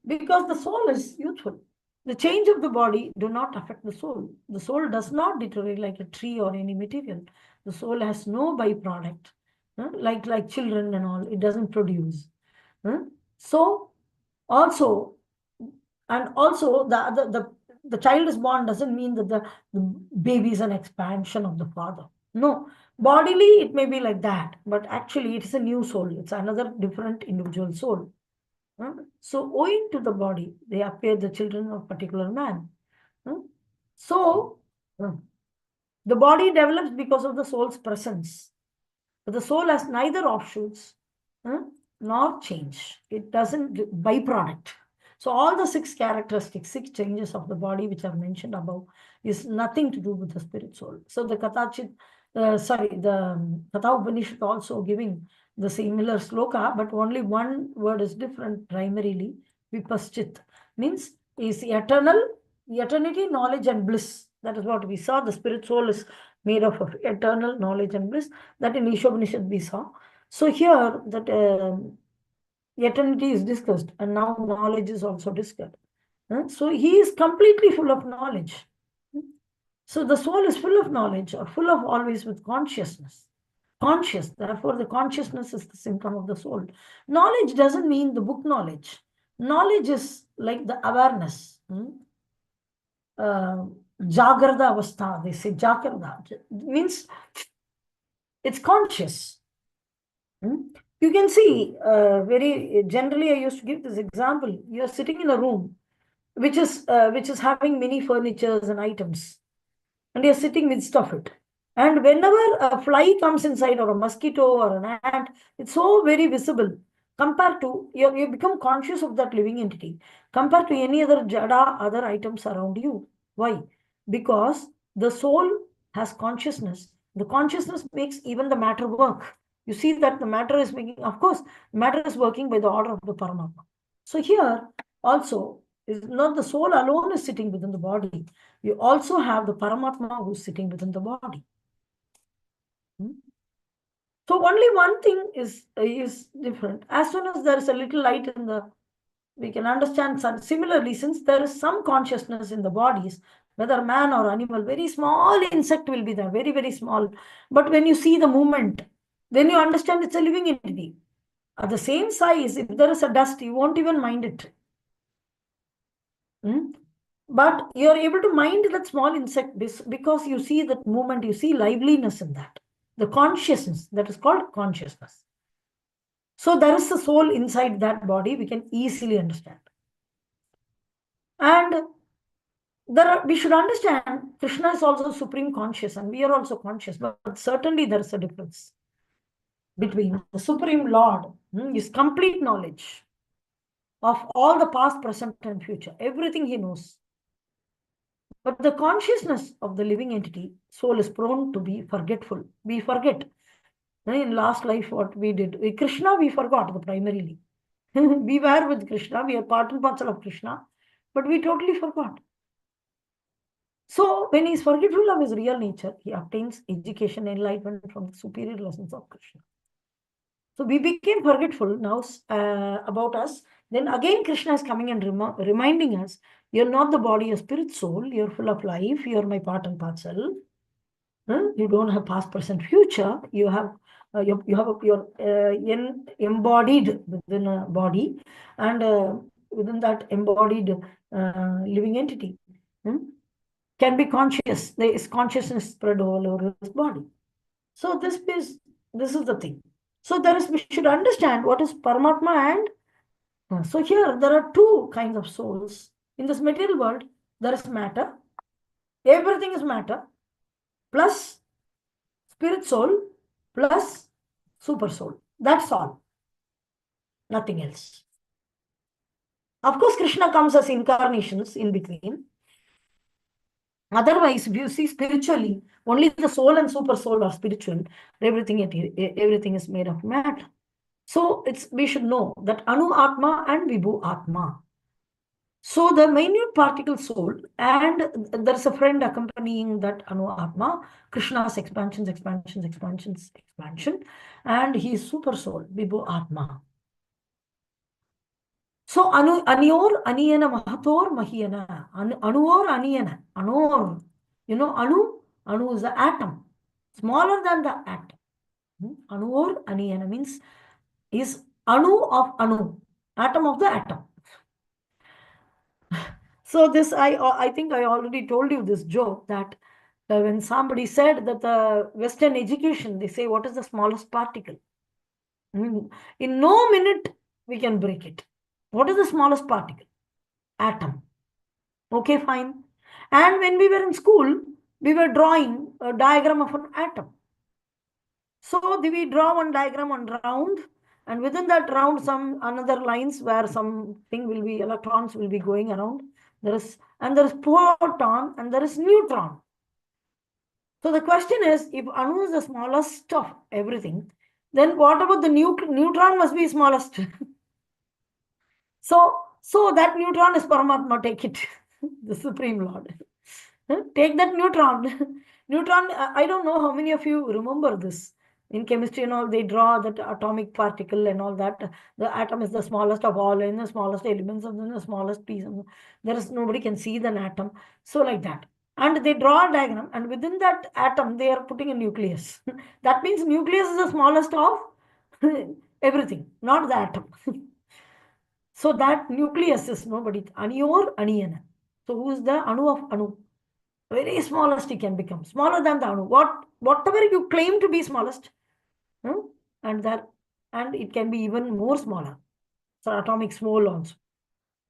Because the soul is youthful. The change of the body do not affect the soul. The soul does not deteriorate like a tree or any material. The soul has no byproduct, like children and all. It doesn't produce. So also, and also the child is born doesn't mean that the baby is an expansion of the father. No, bodily it may be like that, but actually it is a new soul. It's another different individual soul. So owing to the body, they appear the children of particular man. So the body develops because of the soul's presence. But the soul has neither offshoots nor change. It doesn't byproduct. So all the 6 characteristics, 6 changes of the body which are mentioned above is nothing to do with the spirit soul. So the the Katha Upanishad also giving the similar sloka, but only one word is different primarily. Vipaschit means is eternity, knowledge and bliss. That is what we saw. The spirit soul is made of eternal knowledge and bliss. That in Ishopanishad we saw. So here that eternity is discussed, and now knowledge is also discussed. So he is completely full of knowledge. So the soul is full of knowledge, or full of always with consciousness. Conscious, therefore the consciousness is the symptom of the soul. Knowledge doesn't mean the book knowledge. Knowledge is like the awareness. Jagrada avastha, they say Jagrada, means it's conscious. You can see, very generally, I used to give this example. You're sitting in a room which is having many furnitures and items, and you're sitting midst of it. And whenever a fly comes inside, or a mosquito or an ant, it's so very visible compared to you become conscious of that living entity compared to any other jada, other items around you. Why? Because the soul has consciousness. The consciousness makes even the matter work. You see that the matter is making, of course, matter is working by the order of the Paramatma. So here also is not the soul alone is sitting within the body. You also have the Paramatma who's sitting within the body. So only one thing is different. As soon as there is a little light in the, we can understand some. Similarly, since there is some consciousness in the bodies, whether man or animal, very small insect will be there, very, very small. But when you see the movement, then you understand it's a living entity. At the same size, if there is a dust, you won't even mind it. But you're able to mind that small insect because you see that movement, you see liveliness in that. The consciousness, that is called consciousness. So there is a soul inside that body, we can easily understand. And we should understand Krishna is also supreme conscious and we are also conscious, but certainly there is a difference between the Supreme Lord, his complete knowledge of all the past, present, and future. Everything he knows. But the consciousness of the living entity, soul, is prone to be forgetful. We forget. In last life, what we did. With Krishna, we forgot the primarily. We were with Krishna. We are part and parcel of Krishna. But we totally forgot. So, when he is forgetful of his real nature, he obtains education, enlightenment from the superior lessons of Krishna. So, we became forgetful now about us. Then again, Krishna is coming and reminding us, you're not the body, you're spirit, soul. You're full of life. You're my part and parcel. You don't have past, present, future. You have you're embodied within a body, and within that embodied living entity can be conscious. There is consciousness spread all over his body. So this is the thing. So we should understand what is Paramatma, and so here there are two kinds of souls. In this material world, there is matter. Everything is matter, plus spirit soul, plus super soul. That's all. Nothing else. Of course, Krishna comes as incarnations in between. Otherwise, if you see spiritually, only the soul and super soul are spiritual. Everything is made of matter. So we should know that Anu Atma and Vibhu Atma. So the minute particle soul, and there's a friend accompanying that Anu Atma, Krishna's expansion, and he is super soul, Vibhu Atma. So Anior, Aniyana, Mahator, Mahiyana, Anuor, Aniyana, Anor. You know, Anu is the atom, smaller than the atom. Anuor, Aniyana means is Anu of Anu, atom of the atom. So this, I think I already told you this joke that when somebody said that the Western education, they say, what is the smallest particle? In no minute, we can break it. What is the smallest particle? Atom. Okay, fine. And when we were in school, we were drawing a diagram of an atom. So we draw one diagram on round, And within that round, some another lines where something will be, electrons will be going around. There is proton and there is neutron. So the question is, if Anu is the smallest of everything, then what about the neutron must be smallest. So that neutron is Paramatma, take it, the Supreme Lord. Take that neutron. Neutron, I don't know how many of you remember this. In chemistry and all, they draw that atomic particle and all that. The atom is the smallest of all, and the smallest elements, and then the smallest piece. There is nobody can see the atom. So like that. And they draw a diagram, and within that atom, they are putting a nucleus. That means nucleus is the smallest of everything, not the atom. So that nucleus is nobody, Ani or Aniyana. So who is the Anu of Anu? Very smallest it can become, smaller than the Anu. Whatever you claim to be smallest, and it can be even more smaller. So atomic small also.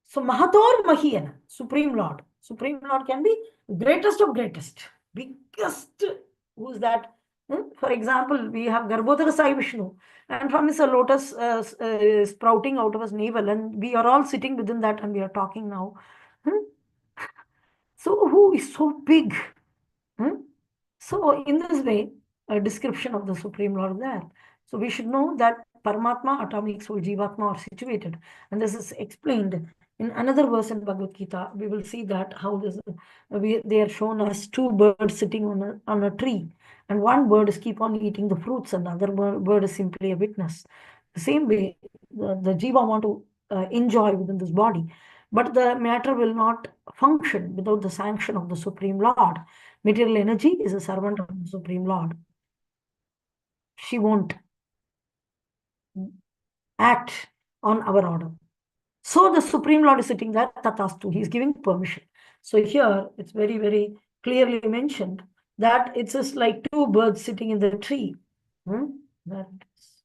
So Mahator Mahiyana, Supreme Lord. Supreme Lord can be greatest of greatest, biggest. Who is that? For example, we have Garbhodara Sai Vishnu, and from his lotus sprouting out of his navel, and we are all sitting within that, and we are talking now. So who is so big? So in this way, a description of the Supreme Lord there. So we should know that Paramatma, atomic soul, Jivatma are situated. And this is explained in another verse in Bhagavad Gita. We will see that how this they are shown as two birds sitting on a tree. And one bird is keep on eating the fruits, and another bird is simply a witness. The same way, the Jiva want to enjoy within this body. But the matter will not function without the sanction of the Supreme Lord. Material energy is a servant of the Supreme Lord. She won't act on our order. So the Supreme Lord is sitting there, Tatastu. He is giving permission. So here it's very, very clearly mentioned that it's just like two birds sitting in the tree. That is.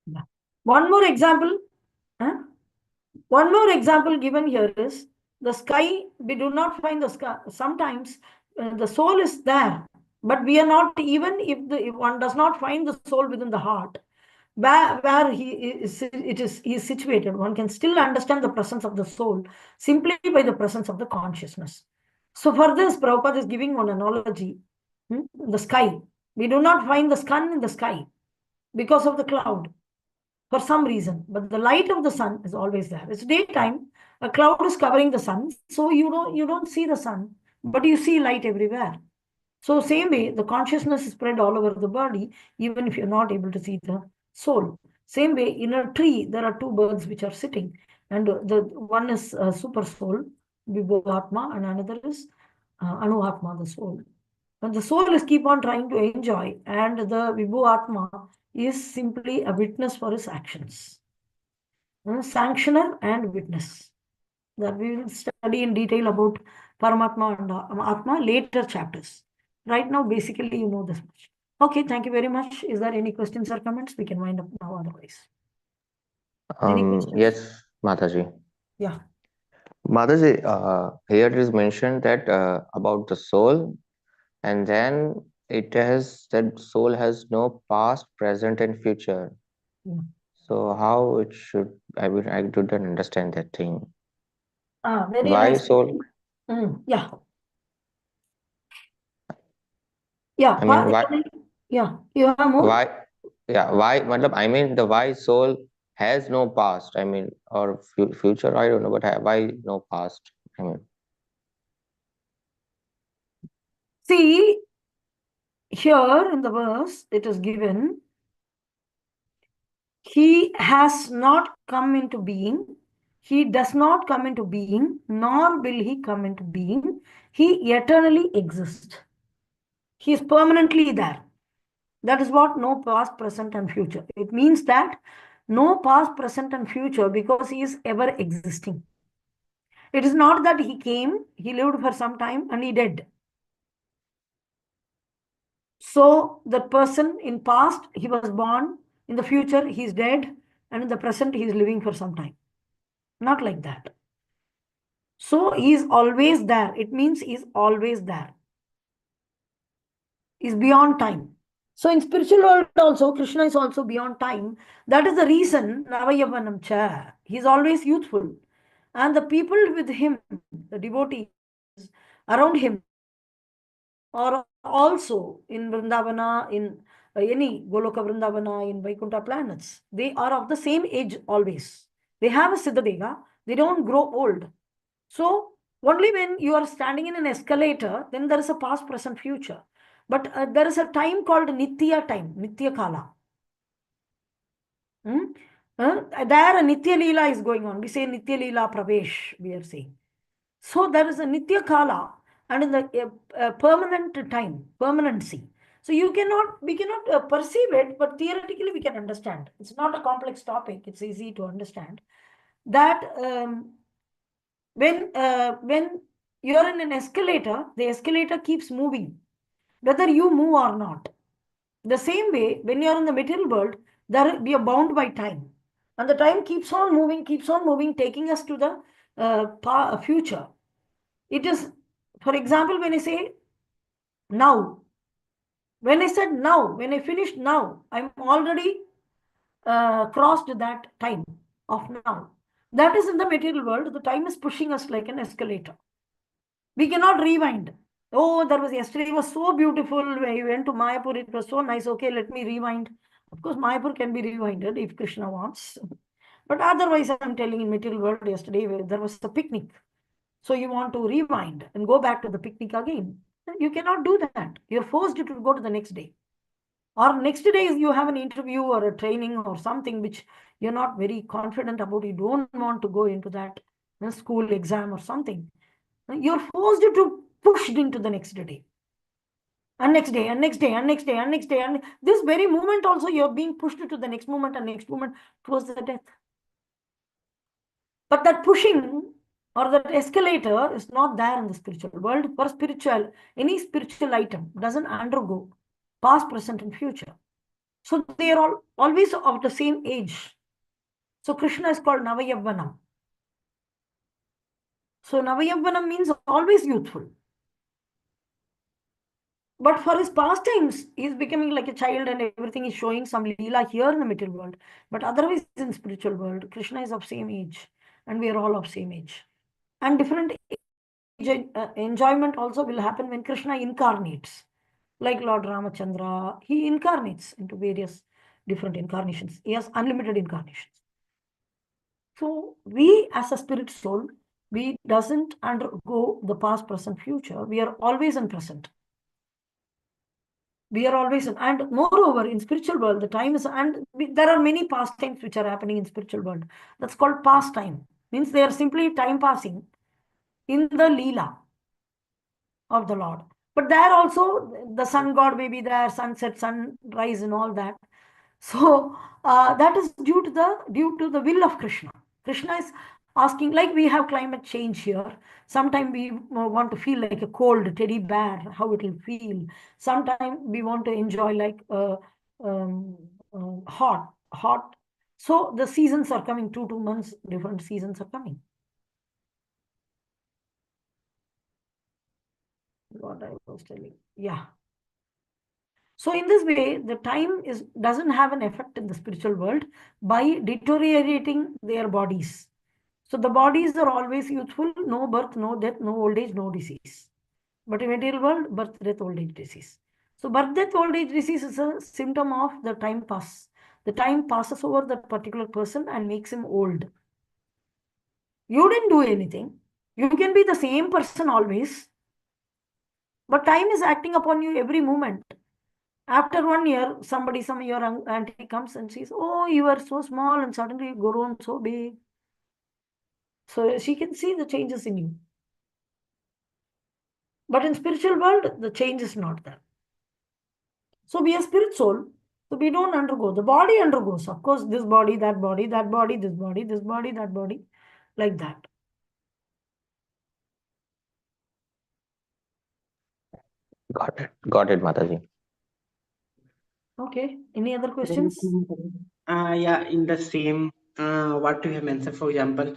Yeah. One more example. One more example given here is the sky. We do not find the sky. Sometimes the soul is there, but we are not, even if one does not find the soul within the heart, where he is situated, one can still understand the presence of the soul simply by the presence of the consciousness. So for this, Prabhupada is giving one analogy. The sky. We do not find the sun in the sky because of the cloud, for some reason, but the light of the sun is always there. It's daytime, a cloud is covering the sun, so you don't see the sun, but you see light everywhere. So same way, the consciousness is spread all over the body, even if you're not able to see the soul. Same way, in a tree, there are two birds which are sitting, and the one is super soul, Vibhuatma, and another is Anuatma, the soul. And the soul is keep on trying to enjoy, and the Vibhuatma is simply a witness for his actions. Sanctioner and witness. That we will study in detail about Paramatma and Atma later chapters. Right now, basically, you know this much. Okay, thank you very much. Is there any questions or comments? We can wind up now otherwise. Any questions? Yes, Mataji. Yeah. Mataji, here it is mentioned that about the soul, and then it has that soul has no past, present, and future. Yeah. So how it should? I didn't understand that thing. Very Why nice. soul? Yeah. Yeah. I mean, why? Yeah. You have more? Why? Yeah. Why? I mean, the why soul has no past. I mean, or future. I don't know, but why no past? I mean. See, here in the verse, it is given, he has not come into being, he does not come into being, nor will he come into being. He eternally exists. He is permanently there. That is what no past, present, and future. It means that no past, present, and future because he is ever existing. It is not that he came, he lived for some time, and he died. So that person in past, he was born, in the future, he is dead, and in the present, he is living for some time. Not like that. So he is always there. It means he is always there. Is beyond time. So in spiritual world also, Krishna is also beyond time. That is the reason Navayavanam Cha. He is always youthful. And the people with him, the devotees around him, or also in Vrindavana, in any Goloka Vrindavana, in Vaikuntha planets, they are of the same age always. They have a Siddhadega, they don't grow old. So only when you are standing in an escalator, then there is a past, present, future. But there is a time called Nitya time, Nitya Kala. There a Nitya Leela is going on. We say Nitya Leela Pravesh, we are saying. So there is a Nitya Kala and in the permanent time, permanency. So we cannot perceive it, but theoretically we can understand. It's not a complex topic. It's easy to understand that when you are in an escalator, the escalator keeps moving, whether you move or not. The same way, when you are in the material world, we are bound by time. And the time keeps on moving, taking us to the future. It is, for example, when I say now, when I said now, when I finished now, I'm already crossed that time of now. That is in the material world. The time is pushing us like an escalator. We cannot rewind. Oh, yesterday was so beautiful. When you went to Mayapur, it was so nice. Okay, let me rewind. Of course, Mayapur can be rewinded if Krishna wants. But otherwise, I'm telling in material world, yesterday there was a picnic. So you want to rewind and go back to the picnic again. You cannot do that. You're forced to go to the next day. Or next day is you have an interview or a training or something which you're not very confident about. You don't want to go into that school exam or something. You're forced to push into the next day. And next day, and next day, and next day, and next day. And this very moment also, you're being pushed to the next moment and next moment towards the death. But that pushing or that escalator is not there in the spiritual world. For spiritual, any spiritual item doesn't undergo past, present, and future. So they are all always of the same age. So Krishna is called Navayavanam. So Navayavanam means always youthful. But for his pastimes, he's becoming like a child and everything is showing some leela here in the material world. But otherwise in spiritual world, Krishna is of same age and we are all of same age. And different enjoyment also will happen when Krishna incarnates. Like Lord Ramachandra, he incarnates into various different incarnations. He has unlimited incarnations. So we as a spirit soul, we doesn't undergo the past, present, future. We are always in present. We are always in, and moreover in spiritual world, the time is, and there are many pastimes which are happening in spiritual world. That's called pastime. Means they are simply time passing in the Leela of the Lord. But there also the sun god may be there, sunset, sunrise and all that. So that is due to the will of Krishna. Krishna is asking, like we have climate change here. Sometimes we want to feel like a cold teddy bear, how it will feel. Sometimes we want to enjoy like hot. So the seasons are coming, 2 months, different seasons are coming. What I was telling, yeah. So in this way, the time doesn't have an effect in the spiritual world by deteriorating their bodies. So the bodies are always youthful, no birth, no death, no old age, no disease. But in material world, birth, death, old age, disease. So birth, death, old age, disease is a symptom of the time pass. The time passes over that particular person and makes him old. You didn't do anything. You can be the same person always. But time is acting upon you every moment. After 1 year, some your auntie comes and says, oh, you were so small and suddenly you grown so big. So she can see the changes in you. But in spiritual world, the change is not there. So we are spirit soul. So we don't undergo. The body undergoes. Of course, this body, that body, that body, this body, this body, that body. Like that. Got it, Mataji. Okay. Any other questions? Yeah, in the same what you have mentioned, for example,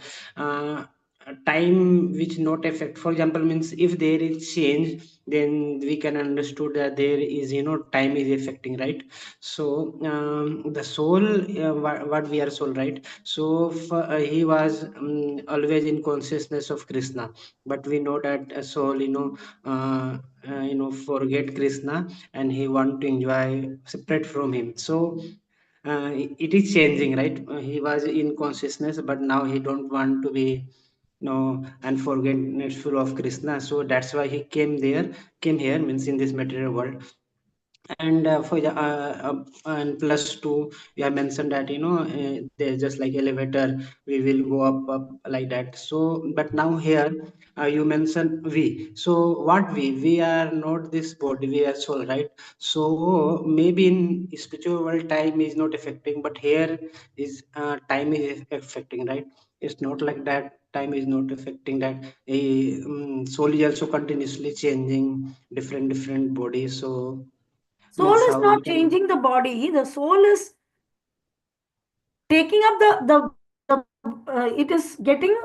time which not affect. For example, means if there is change, then we can understood that there is, time is affecting, right? So the soul, what we are soul, right? So he was always in consciousness of Krishna, but we know that a soul, forget Krishna, and he want to enjoy separate from him. So it is changing, right? He was in consciousness, but now he don't want to be, and forgetful of Krishna. So that's why he came here, means in this material world. And for the and plus two, you have mentioned that, there's just like elevator, we will go up like that. So but now here, you mentioned we. So what we are not this body, we are soul, right? So maybe in spiritual world time is not affecting, but here is time is affecting, right? It's not like that time is not affecting, that a soul is also continuously changing different bodies. So Soul means is how we not can. changing the body. The soul is taking up it is getting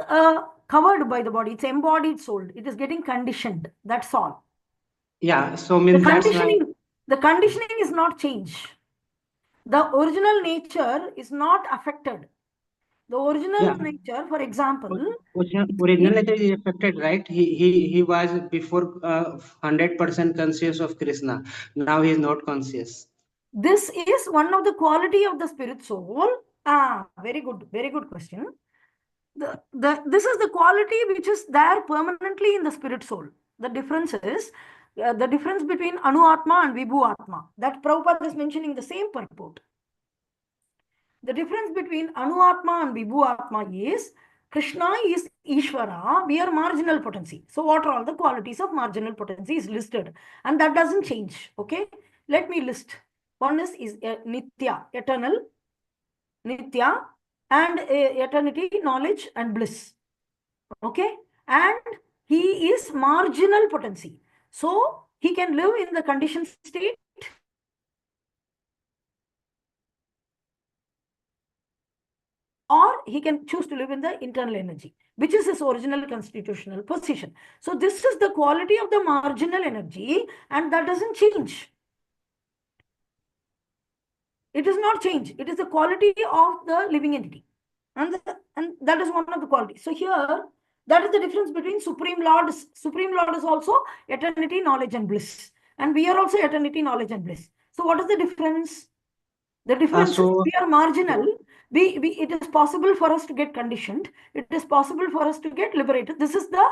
covered by the body. It's embodied soul. It is getting conditioned. That's all. Yeah, so The means that's why. conditioning is not change. The original nature is not affected. The original Yeah, nature, for example, original nature is affected, right? He was before 100% conscious of Krishna. Now he is not conscious. this is one of the quality of the spirit soul. Very good question. This is the quality which is there permanently in the spirit soul. The difference is the difference between Anu Atma and Vibhu Atma. That Prabhupada is mentioning the same purport. The difference between Anu Atma and Vibhu Atma is Krishna is Ishvara, we are marginal potency. So what are all the qualities of marginal potency is listed, and that doesn't change. Okay, let me list. One is Nitya, eternal, Nitya, and eternity, knowledge, and bliss. Okay, and he is marginal potency. So he can live in the conditioned state, or he can choose to live in the internal energy, which is his original constitutional position. So this is the quality of the marginal energy, and that doesn't change. It does not change. It is the quality of the living entity. And that is one of the qualities. So here, that is the difference between Supreme Lord. Supreme Lord is also eternity, knowledge, and bliss. And we are also eternity, knowledge, and bliss. So what is the difference? The difference is So we are marginal. It is possible for us to get conditioned. It is possible for us to get liberated. This is the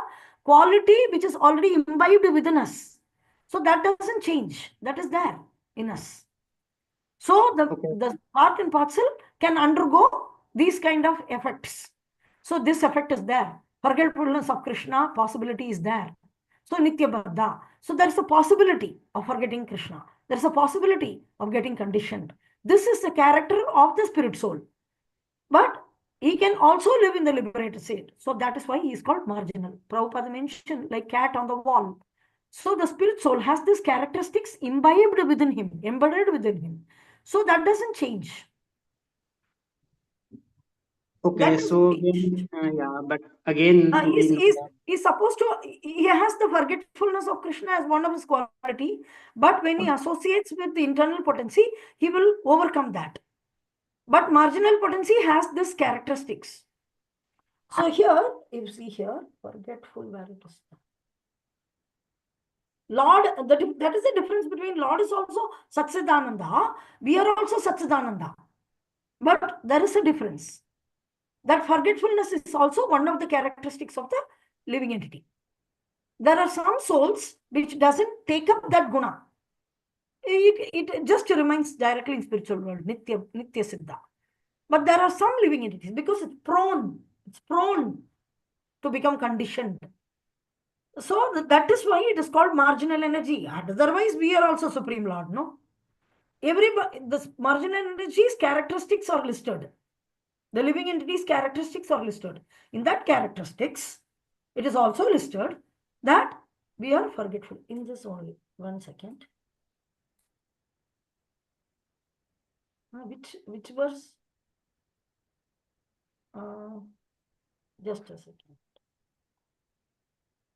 quality which is already imbibed within us. So that doesn't change. That is there in us. So the part and parcel can undergo these kind of effects. So this effect is there. Forgetfulness of Krishna, possibility is there. So Nitya Baddha. So there's a possibility of forgetting Krishna. There's a possibility of getting conditioned. This is the character of the spirit soul. But he can also live in the liberated state. So that is why he is called marginal. Prabhupada mentioned like cat on the wall. So the spirit soul has these characteristics imbibed within him, embedded within him. So that doesn't change. okay, That so doesn't change. yeah, but again we know that. He's supposed to, he has the forgetfulness of Krishna as one of his quality, but when he associates with the internal potency, he will overcome that. But marginal potency has this characteristics. So here, if you see here, forgetful, where it is. Lord, that is the difference between Lord is also Satchidananda. We are also Satchidananda. But there is a difference. That forgetfulness is also one of the characteristics of the living entity. There are some souls which doesn't take up that guna. It just remains directly in spiritual world, Nitya Siddha. But there are some living entities because it's prone to become conditioned. So that is why it is called marginal energy. Otherwise, we are also Supreme Lord, no? The marginal energy's characteristics are listed. The living entity's characteristics are listed. In that characteristics, it is also listed that we are forgetful. In this only, 1 second. Which verse? Just a second.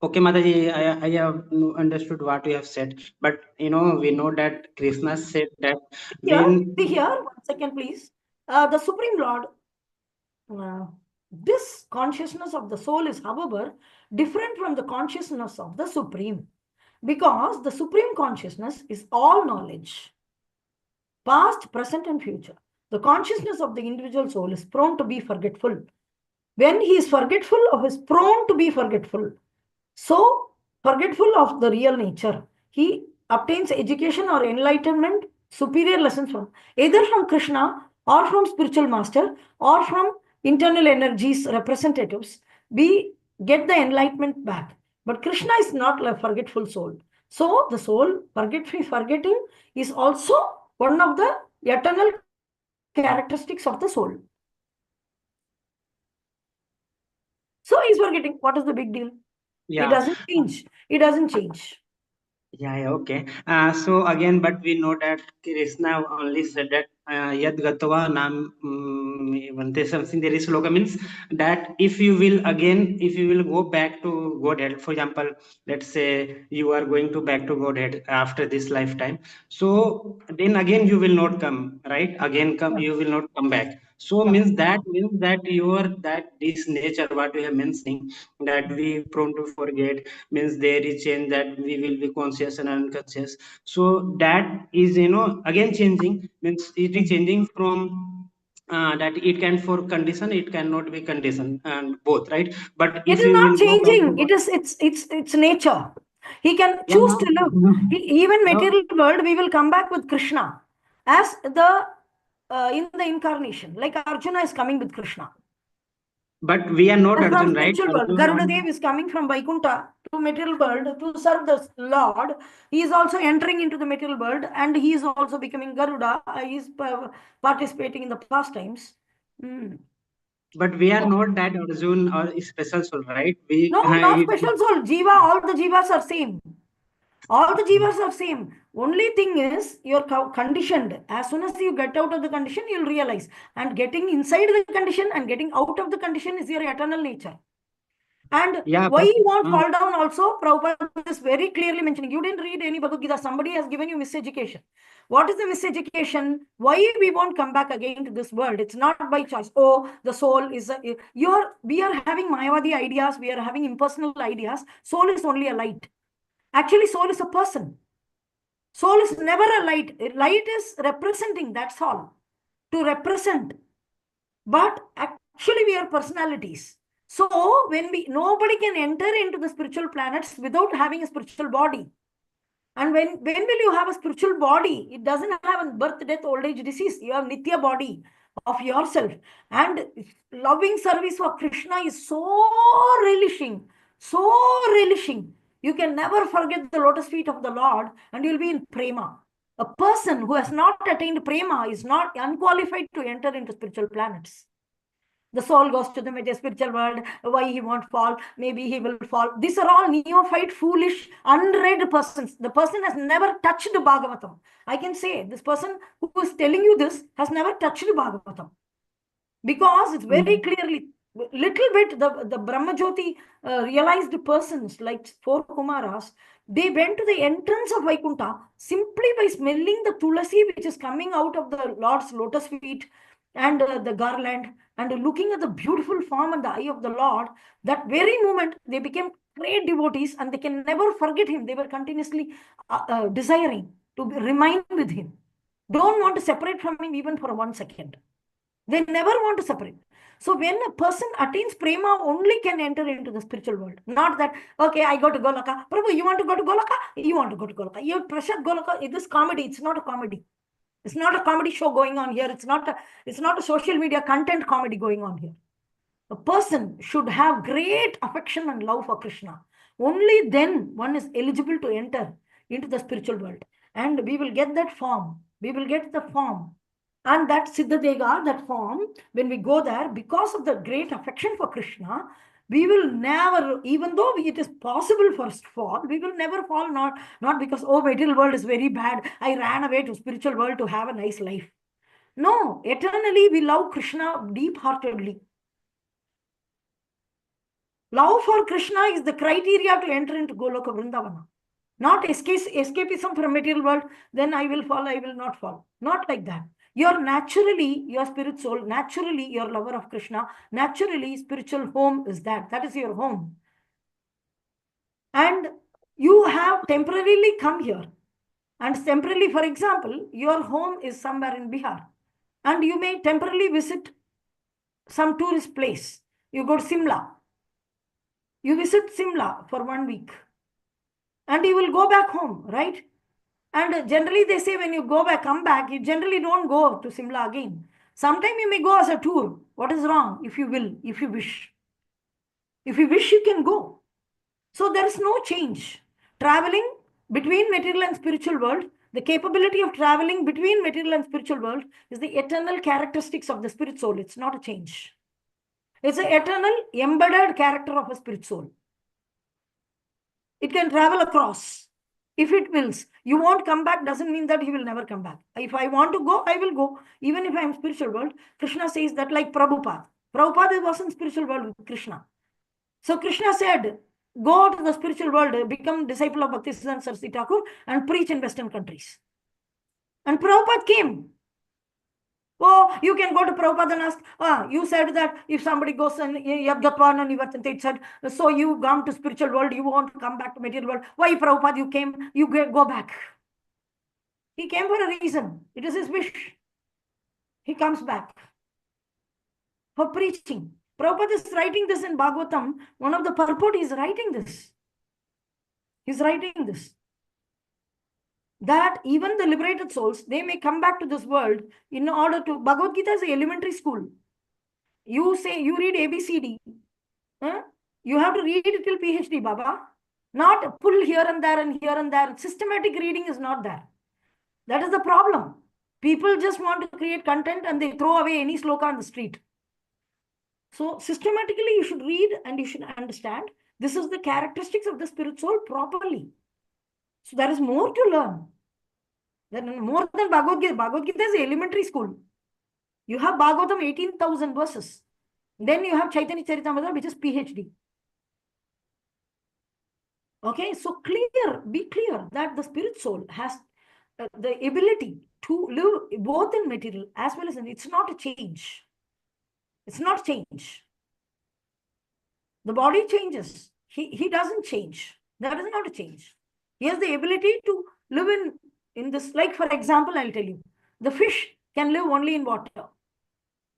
Okay, Mataji, I have understood what you have said, but we know that Krishna said that when See here, 1 second, please. The Supreme Lord, this consciousness of the soul is, however, different from the consciousness of the Supreme, because the Supreme consciousness is all knowledge, past, present, and future. The consciousness of the individual soul is prone to be forgetful. When he is forgetful of his prone to be forgetful, so forgetful of the real nature, he obtains education or enlightenment, superior lessons from either from Krishna or from spiritual master or from internal energies representatives. We get the enlightenment back. But Krishna is not a forgetful soul. So the soul, forgetting is also one of the eternal characteristics of the soul. So he's forgetting. What is the big deal? yeah, It doesn't change. It doesn't change. yeah, okay. So again, but we know that Krishna only said that yad gatva nam vante something. There is sloka means that if you will go back to Godhead, for example, let's say you are going to back to Godhead after this lifetime. So then again you will not come, right? Again come, Yeah. you will not come back. So Yeah. means that this nature what we are mentioning, that we prone to forget, means there is change, that we will be conscious and unconscious. So that is again changing, means it is changing from that it can for condition, it cannot be condition, and both, right? But It if is you not will go back to changing. God, It's nature. He can yeah, choose to live. Even no, material world, we will come back with Krishna as the in the incarnation. Like Arjuna is coming with Krishna. but we are not And from Arjun, right? spiritual world, Arjun Garuda on, Dev is coming from Vaikuntha to material world to serve the Lord. He is also entering into the material world, and he is also becoming Garuda. He is participating in the pastimes. Mm. but we are not that Arjun or special soul, right? We No, not special soul. Jiva, all the jivas are same. All the jivas are same. Only thing is you're conditioned. As soon as you get out of the condition, you'll realize. And getting inside the condition and getting out of the condition is your eternal nature. And yeah, why but you won't fall down also, Prabhupada is very clearly mentioning. You didn't read any Bhagavad Gita. Somebody has given you miseducation. What is the miseducation? Why we won't come back again to this world? It's not by choice. Oh, the soul is we are having Mayavadi ideas. We are having impersonal ideas. Soul is only a light. Actually, soul is a person. Soul is never a light. Light is representing, that's all. To represent. But actually, we are personalities. So when nobody can enter into the spiritual planets without having a spiritual body. And when will you have a spiritual body? It doesn't have a birth, death, old age, disease. You have Nitya body of yourself. And loving service for Krishna is so relishing, so relishing. You can never forget the lotus feet of the Lord, and you'll be in prema. A person who has not attained prema is not unqualified to enter into spiritual planets. The soul goes to the spiritual world. Why he won't fall? Maybe he will fall. These are all neophyte, foolish, unread persons. The person has never touched Bhagavatam. I can say this person who is telling you this has never touched Bhagavatam. Because it's very clearly, little bit, the Brahmajyoti realized persons like 4 Kumaras, they went to the entrance of Vaikuntha simply by smelling the tulasi which is coming out of the Lord's lotus feet and the garland, and looking at the beautiful form and the eye of the Lord. That very moment they became great devotees, and they can never forget him. They were continuously desiring to remain with him, don't want to separate from him even for 1 second. They never want to separate. So when a person attains prema, only can enter into the spiritual world. Not that, okay, I go to Golaka. Prabhu, you want to go to Golaka? You want to go to Golaka. You pressure Golaka. It is comedy. It's not a comedy. It's not a comedy show going on here. It's not a social media content comedy going on here. A person should have great affection and love for Krishna. Only then one is eligible to enter into the spiritual world. And we will get that form. We will get the form. And that Siddhadega, that form, when we go there, because of the great affection for Krishna, we will never, even though it is possible for us to fall, we will never fall, not because, oh, material world is very bad, I ran away to spiritual world to have a nice life. No, eternally we love Krishna deep-heartedly. Love for Krishna is the criteria to enter into Goloka Vrindavana. Not escapism from material world, then I will fall, I will not fall. Not like that. You're naturally, your spirit soul, naturally, you're lover of Krishna. Naturally, spiritual home is that. That is your home. And you have temporarily come here. And temporarily, for example, your home is somewhere in Bihar. And you may temporarily visit some tourist place. You go to Simla. You visit Simla for 1 week. And you will go back home, right? And generally they say when you go back, come back, you generally don't go to Simla again. Sometime you may go as a tour. What is wrong? If you will, if you wish. If you wish, you can go. So there is no change. Traveling between material and spiritual world, the capability of traveling between material and spiritual world is the eternal characteristics of the spirit soul. It's not a change. It's an eternal embedded character of a spirit soul. It can travel across. If it wills, you won't come back doesn't mean that he will never come back. If I want to go, I will go. Even if I am spiritual world, Krishna says that like Prabhupada. Prabhupada was in spiritual world with Krishna. So Krishna said, go to the spiritual world, become disciple of Bhaktisiddhanta Saraswati Thakur and preach in Western countries. And Prabhupada came. Oh, you can go to Prabhupada and ask, you said that if somebody goes and it said, so you come to spiritual world, you want to come back to material world. Why, Prabhupada, you came, you go back. He came for a reason. It is his wish. He comes back for preaching. Prabhupada is writing this in Bhagavatam. One of the purport is writing this. He's writing this. That even the liberated souls, they may come back to this world in order to... Bhagavad Gita is an elementary school. You say, you read ABCD. You have to read it till PhD, Baba. Not pull here and there and here and there. Systematic reading is not there. That is the problem. People just want to create content and they throw away any sloka on the street. So systematically you should read and you should understand. This is the characteristics of the spirit soul properly. So there is more to learn. Then more than Bhagavad Gita. Bhagavad Gita is an elementary school. You have Bhagavatam 18,000 verses. Then you have Chaitanya Charitamrita, which is PhD. Okay, so be clear that the spirit soul has the ability to live both in material as well as in... It's not a change. It's not change. The body changes. He doesn't change. That is not a change. He has the ability to live in this. Like, for example, I'll tell you. The fish can live only in water.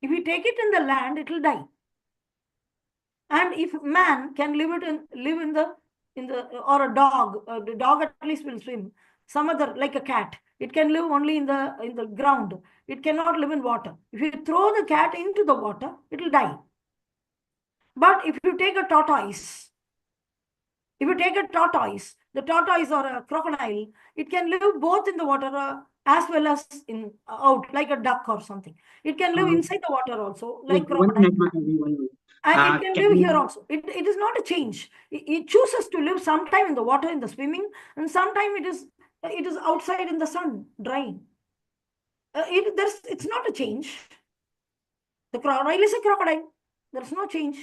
If you take it in the land, it will die. And if man can live in the or a dog, the dog at least will swim. Some other, like a cat, it can live only in the ground. It cannot live in water. If you throw the cat into the water, it will die. But if you take a tortoise, the tortoise or a crocodile, it can live both in the water as well as out, like a duck or something. It can live inside the water also, like crocodile. And it can live here also. It is not a change. It chooses to live sometime in the water, in the swimming, and sometime it is outside in the sun, drying. It's not a change. The crocodile is a crocodile. There's no change.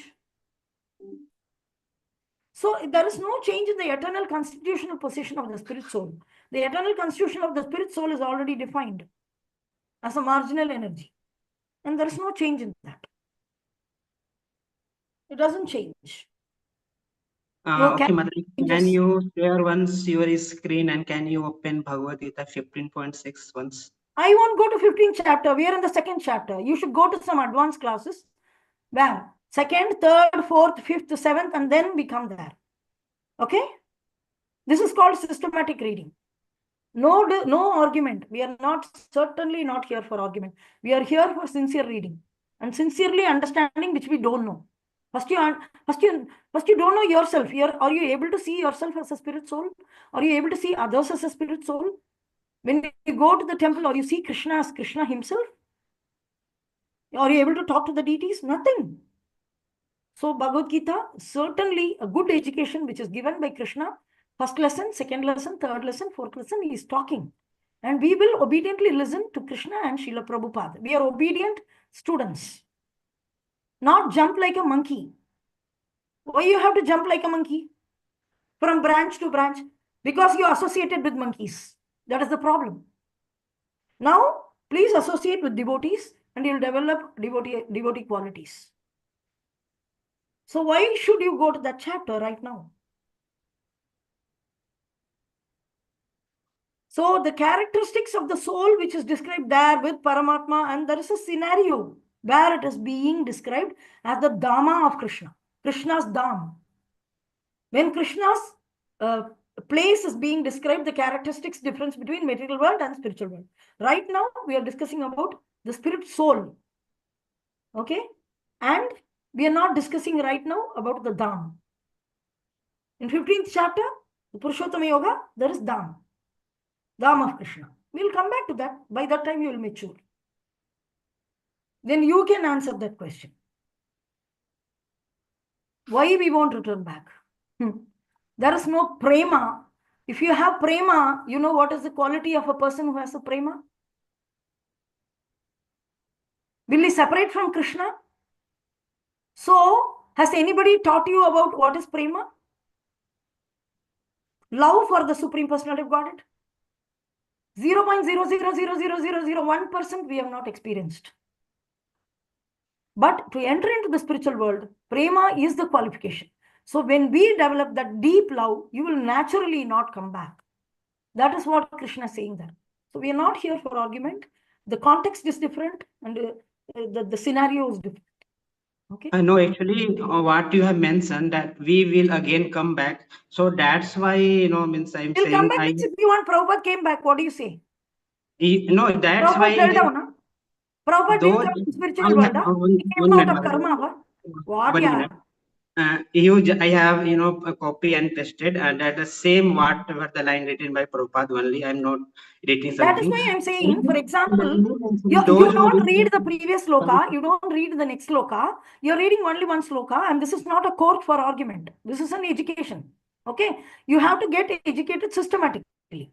So there is no change in the eternal constitutional position of the spirit soul. The eternal constitution of the spirit soul is already defined as a marginal energy. And there is no change in that. It doesn't change. Okay, Mother, can you share once your screen and can you open Bhagavad Gita 15.6 once? I won't go to 15th chapter. We are in the 2nd chapter. You should go to some advanced classes. Where? 2nd, 3rd, 4th, 5th, 7th, and then we come there. Okay? This is called systematic reading. No argument. We are certainly not here for argument. We are here for sincere reading and sincerely understanding which we don't know. First you don't know yourself. Are you able to see yourself as a spirit soul? Are you able to see others as a spirit soul? When you go to the temple, or you see Krishna as Krishna himself? Are you able to talk to the deities? Nothing. So Bhagavad Gita, certainly a good education which is given by Krishna. First lesson, second lesson, third lesson, fourth lesson, he is talking. And we will obediently listen to Krishna and Srila Prabhupada. We are obedient students. Not jump like a monkey. Why you have to jump like a monkey from branch to branch? Because you associated with monkeys. That is the problem. Now, please associate with devotees and you'll develop devotee qualities. So why should you go to that chapter right now? So the characteristics of the soul which is described there with Paramatma, and there is a scenario where it is being described as the Dhamma of Krishna, Krishna's Dham. When Krishna's place is being described, the characteristics difference between material world and spiritual world. Right now, we are discussing about the spirit soul. Okay? And we are not discussing right now about the Dham. In 15th chapter, the Purushottama Yoga, there is Dham. Dham of Krishna. We'll come back to that. By that time, you will mature. Then you can answer that question. Why we won't return back? There is no prema. If you have prema, you know what is the quality of a person who has a prema? Will he separate from Krishna? So, has anybody taught you about what is prema? Love for the Supreme Personality of Godhead? 0.000001% we have not experienced. But to enter into the spiritual world, prema is the qualification. So when we develop that deep love, you will naturally not come back. That is what Krishna is saying there. So we are not here for argument. The context is different and the scenario is different. Okay. No, actually, what you have mentioned that we will again come back. So that's why, means I'm We'll saying come back. If you want Prabhupada came back, what do you say? No, that's Prabhupada why. fell down, huh? Prabhupada didn't Though come to spiritual I world, have huh? He came out of karma, huh? What, one yeah? minute. I have a copy and pasted, and that the same whatever the line written by Prabhupada only. I'm not writing something. That is why I'm saying, for example, you Those don't read the previous sloka, you don't read the next sloka, you're reading only one sloka, and this is not a court for argument. This is an education. Okay, you have to get educated systematically.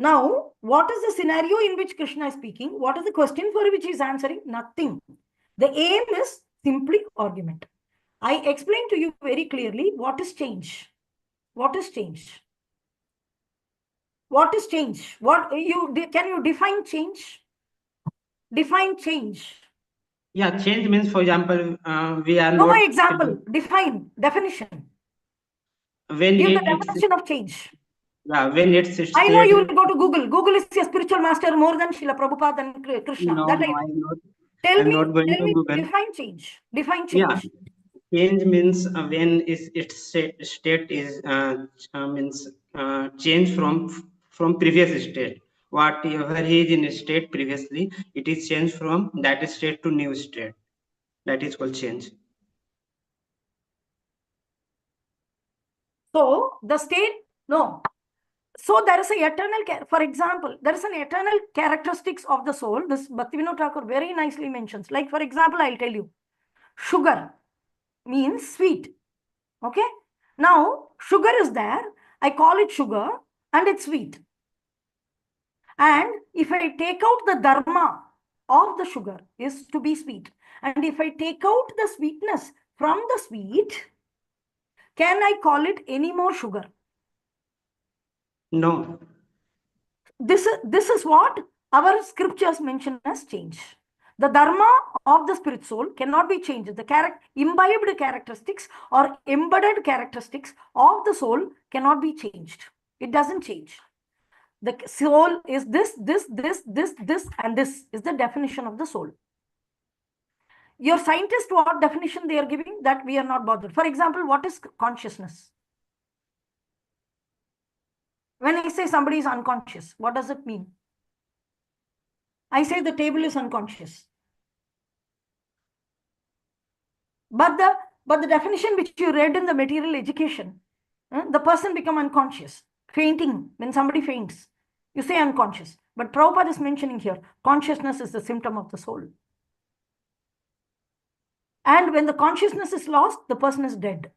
Now, what is the scenario in which Krishna is speaking? What is the question for which he is answering? Nothing. The aim is simply argument. I explained to you very clearly what is change. What is change? What is change? Can you define change? Define change. Yeah, change means, for example, we are No not. example. Define. Definition. When Give the it's definition of change. yeah, when it's I know you will state. go to Google. Google is a spiritual master more than Srila Prabhupada and Krishna. No, That no, I know. I'm not. Tell I'm not going me, to Google. define change. Define Yeah, change. change means when is its state is means change from previous state. Whatever he is in a state previously, it is changed from that state to new state. That is called change. So the state, no. So there is a eternal, for example, there is an eternal characteristics of the soul. This Bhaktivinoda Thakur very nicely mentions. Like, for example, I'll tell you, sugar means sweet. Okay. Now, sugar is there. I call it sugar and it's sweet. And if I take out the dharma of the sugar is to be sweet. And if I take out the sweetness from the sweet, can I call it any more sugar? No. This is what our scriptures mention as change. The dharma of the spirit soul cannot be changed. The imbibed characteristics or embedded characteristics of the soul cannot be changed. It doesn't change. The soul is this, and this is the definition of the soul. Your scientist, what definition they are giving, that we are not bothered. For example, what is consciousness? When I say somebody is unconscious, what does it mean? I say the table is unconscious. But the definition which you read in the material education, the person become unconscious. Fainting, when somebody faints, you say unconscious. But Prabhupada is mentioning here, consciousness is the symptom of the soul. And when the consciousness is lost, the person is dead.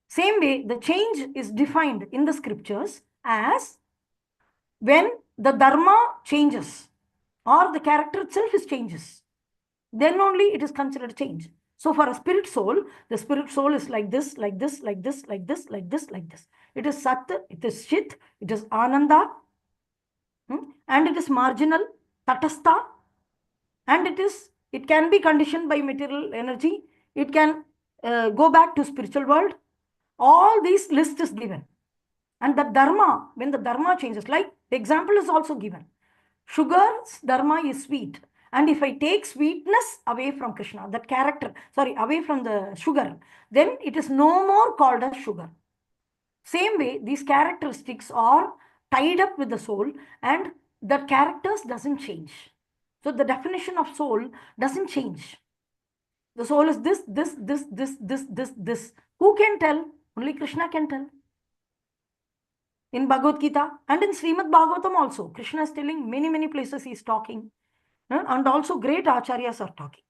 Same way, the change is defined in the scriptures as when the dharma changes or the character itself is changes. then only it is considered change. So for a spirit soul, the spirit soul is like this, like this, like this, like this, like this, like this. It is Sat, it is Chit, it is Ananda, and it is marginal, Tatastha, and it can be conditioned by material energy. It can go back to spiritual world. All these list is given. And the dharma, when the dharma changes, like the example is also given. Sugar's dharma is sweet. And if I take sweetness away from Krishna, that character, sorry, away from the sugar, then it is no more called as sugar. Same way, these characteristics are tied up with the soul and the characters doesn't change. So the definition of soul doesn't change. The soul is this. Who can tell? Only Krishna can tell. In Bhagavad Gita and in Srimad Bhagavatam also, Krishna is telling many places he is talking. And also great acharyas are talking.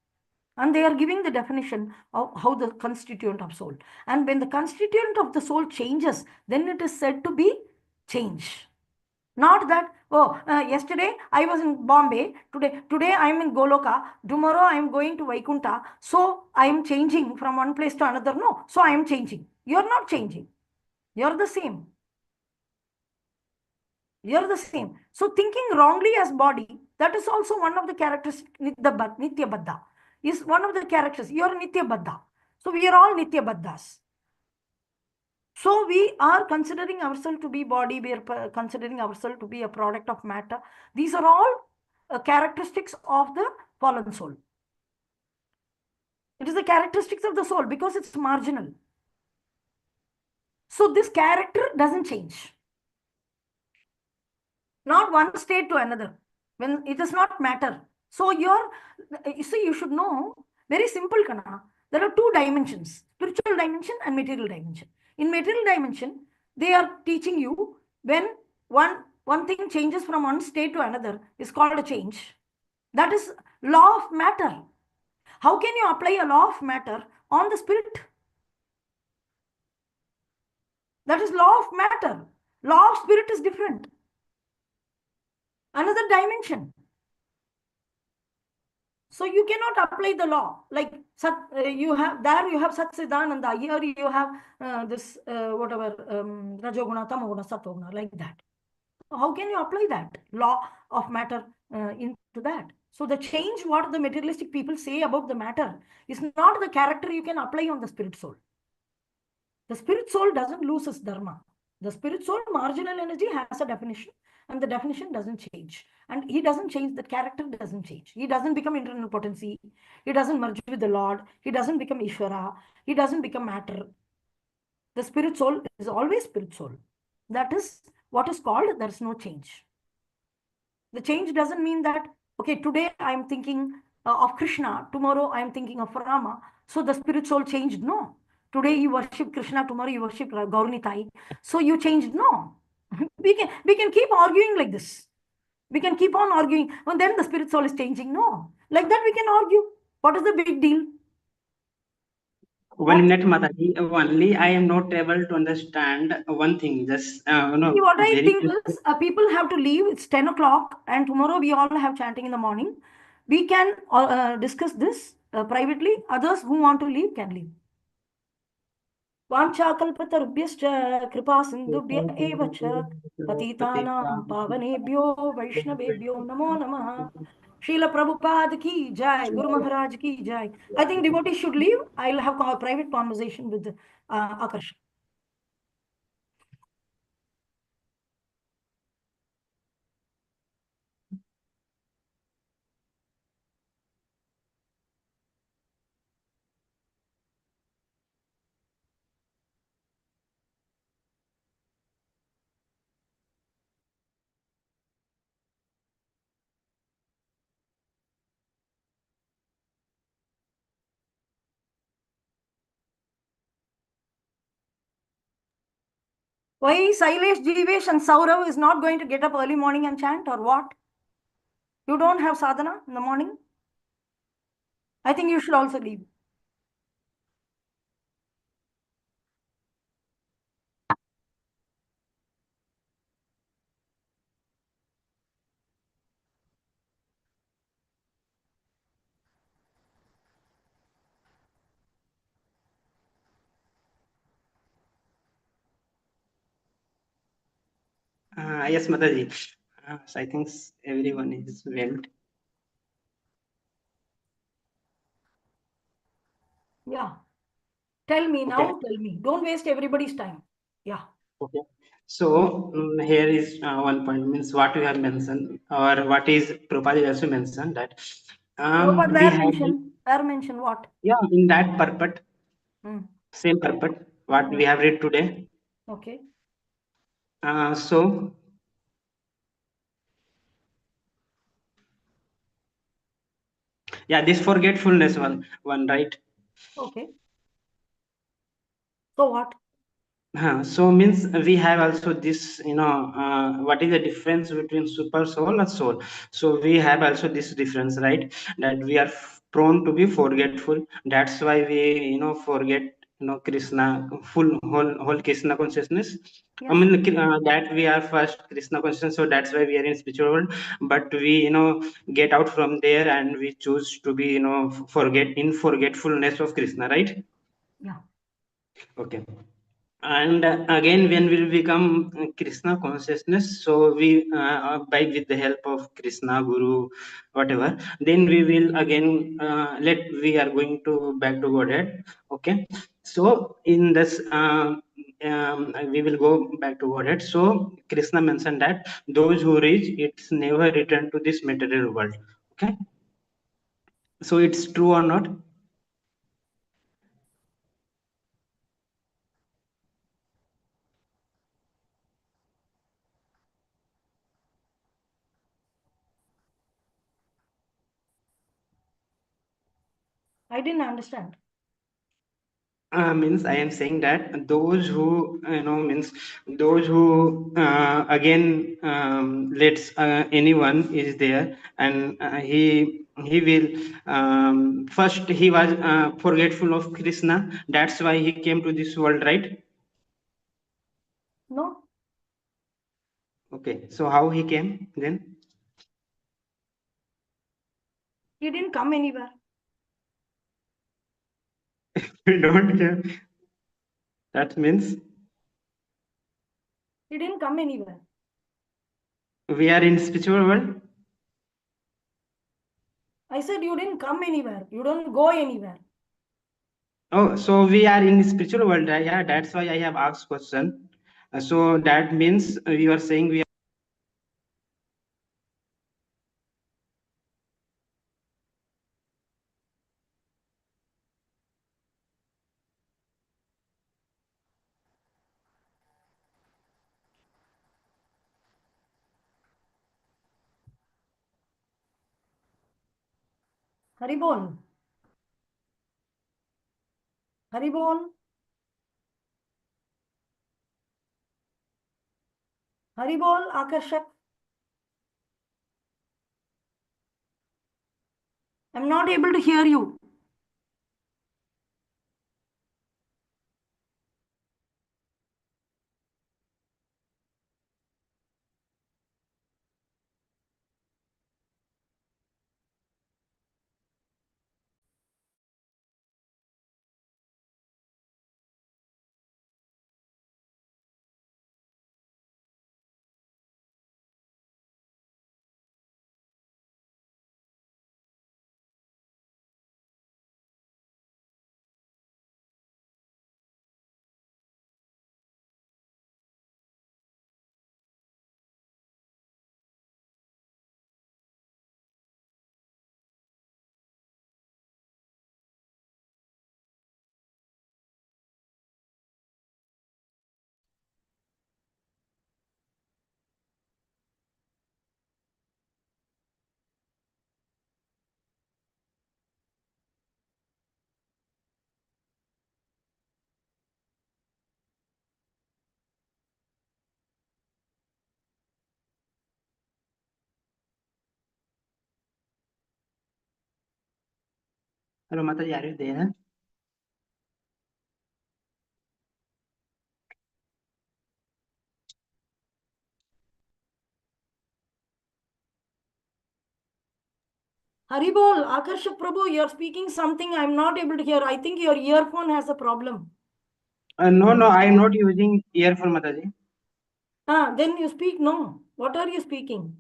And they are giving the definition of how the constituent of soul. And when the constituent of the soul changes, then it is said to be change. Not that, yesterday I was in Bombay, today I am in Goloka, tomorrow I am going to Vaikunta, so I am changing from one place to another. No, so I am changing. You are not changing. You are the same. You're the same. So thinking wrongly as body, that is also one of the characters, Nitya Baddha, is one of the characters. You're Nitya Baddha. So we are all Nitya Baddhas. So we are considering ourselves to be body, we are considering ourselves to be a product of matter. These are all characteristics of the fallen soul. It is the characteristics of the soul because it's marginal. So this character doesn't change. Not one state to another. When it does not matter. So you should know, very simple, Kana. There are two dimensions, spiritual dimension and material dimension. In material dimension, they are teaching you when one thing changes from one state to another is called a change. That is law of matter. How can you apply a law of matter on the spirit? That is law of matter. Law of spirit is different. Another dimension. So you cannot apply the law like you have Sat Siddhananda. Here you have this whatever Rajoguna, Tamoguna, Satoguna, like that. How can you apply that law of matter into that? So the change what the materialistic people say about the matter is not the character you can apply on the spirit soul. The spirit soul doesn't lose its dharma. The spirit soul marginal energy has a definition and the definition doesn't change. And he doesn't change, the character doesn't change. He doesn't become internal potency. He doesn't merge with the Lord. He doesn't become Ishvara. He doesn't become matter. The spirit soul is always spirit soul. That is what is called, there's no change. The change doesn't mean that, okay, today I'm thinking of Krishna, tomorrow I'm thinking of Rama. So the spirit soul changed. No. Today you worship Krishna, tomorrow you worship Gaurnitai. So you changed. No. we can keep arguing like this. We can keep on arguing. And then the spirit soul is changing. No. Like that we can argue. What is the big deal? 1 minute, Mataji. Only I am not able to understand one thing. Just See, what I very think quick. is people have to leave. It's 10 o'clock and tomorrow we all have chanting in the morning. We can discuss this privately. Others who want to leave can leave. वाञ्छाकल्पतरुभ्यश्च कृपा सिन्धुभ्य एव च पतितानां पावनेभ्यो वैष्णवेभ्यो नमो नमः. Srila Prabhupada ki jai, Guru Maharaj ki jai. I think devotees should leave. I'll have a private conversation with Akash. Why Sailesh, Jeevesh and Saurav is not going to get up early morning and chant or what? You don't have sadhana in the morning? I think you should also leave. Yes, Mataji. So I think everyone is well. Yeah. Tell me Okay. now, tell me. Don't waste everybody's time. Yeah. Okay. So here is one point, means what you have mentioned, or what is Prabhupada also mentioned, that Prabhupada, we have where mention what? in that purport, Hmm. same purport what we have read today. Okay. So yeah, this forgetfulness one, right? Okay. So what? So means we have also this, what is the difference between super soul and soul? So we have also this difference, right? That we are prone to be forgetful. That's why we, forget, Krishna, whole Krishna consciousness. I Yes. mean, that we are first Krishna consciousness, so that's why we are in spiritual world. But we, get out from there and we choose to be, forgetfulness of Krishna, right? Yeah. Okay. And again, when we become Krishna consciousness, so we by with the help of Krishna Guru, whatever, then we will again we are going to back to Godhead. Okay, so in this we will go back to Godhead. So Krishna mentioned that those who reach, it's never return to this material world. Okay, so it's true or not? I didn't understand. Means I am saying that those who means those who again lets anyone is there, and he will first he was forgetful of Krishna. That's why he came to this world, right? No. Okay, so how he came then? He didn't come anywhere. We don't care. That means He didn't come anywhere. we are in spiritual world. I said you didn't come anywhere. You don't go anywhere. Oh, so we are in spiritual world. Yeah, that's why I have asked question. So that means you are saying we are. Haribol. Haribol. Haribol, Akarshak. I'm not able to hear you. Hello, Mataji, are you there? Haribol, Akarshak Prabhu, you're speaking something I'm not able to hear. I think your earphone has a problem. No, I am not using earphone, Mataji. Then you speak, no. What are you speaking?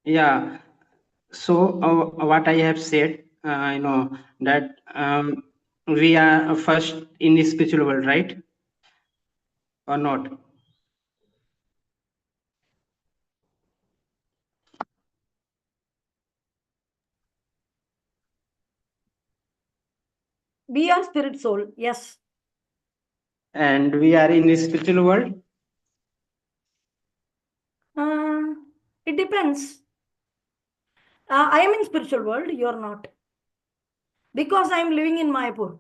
Yeah. So what I have said, that we are first in the spiritual world, right? Or not? We are spirit soul, yes. And we are in the spiritual world. It depends. I am in spiritual world, you are not. Because I am living in Mayapur.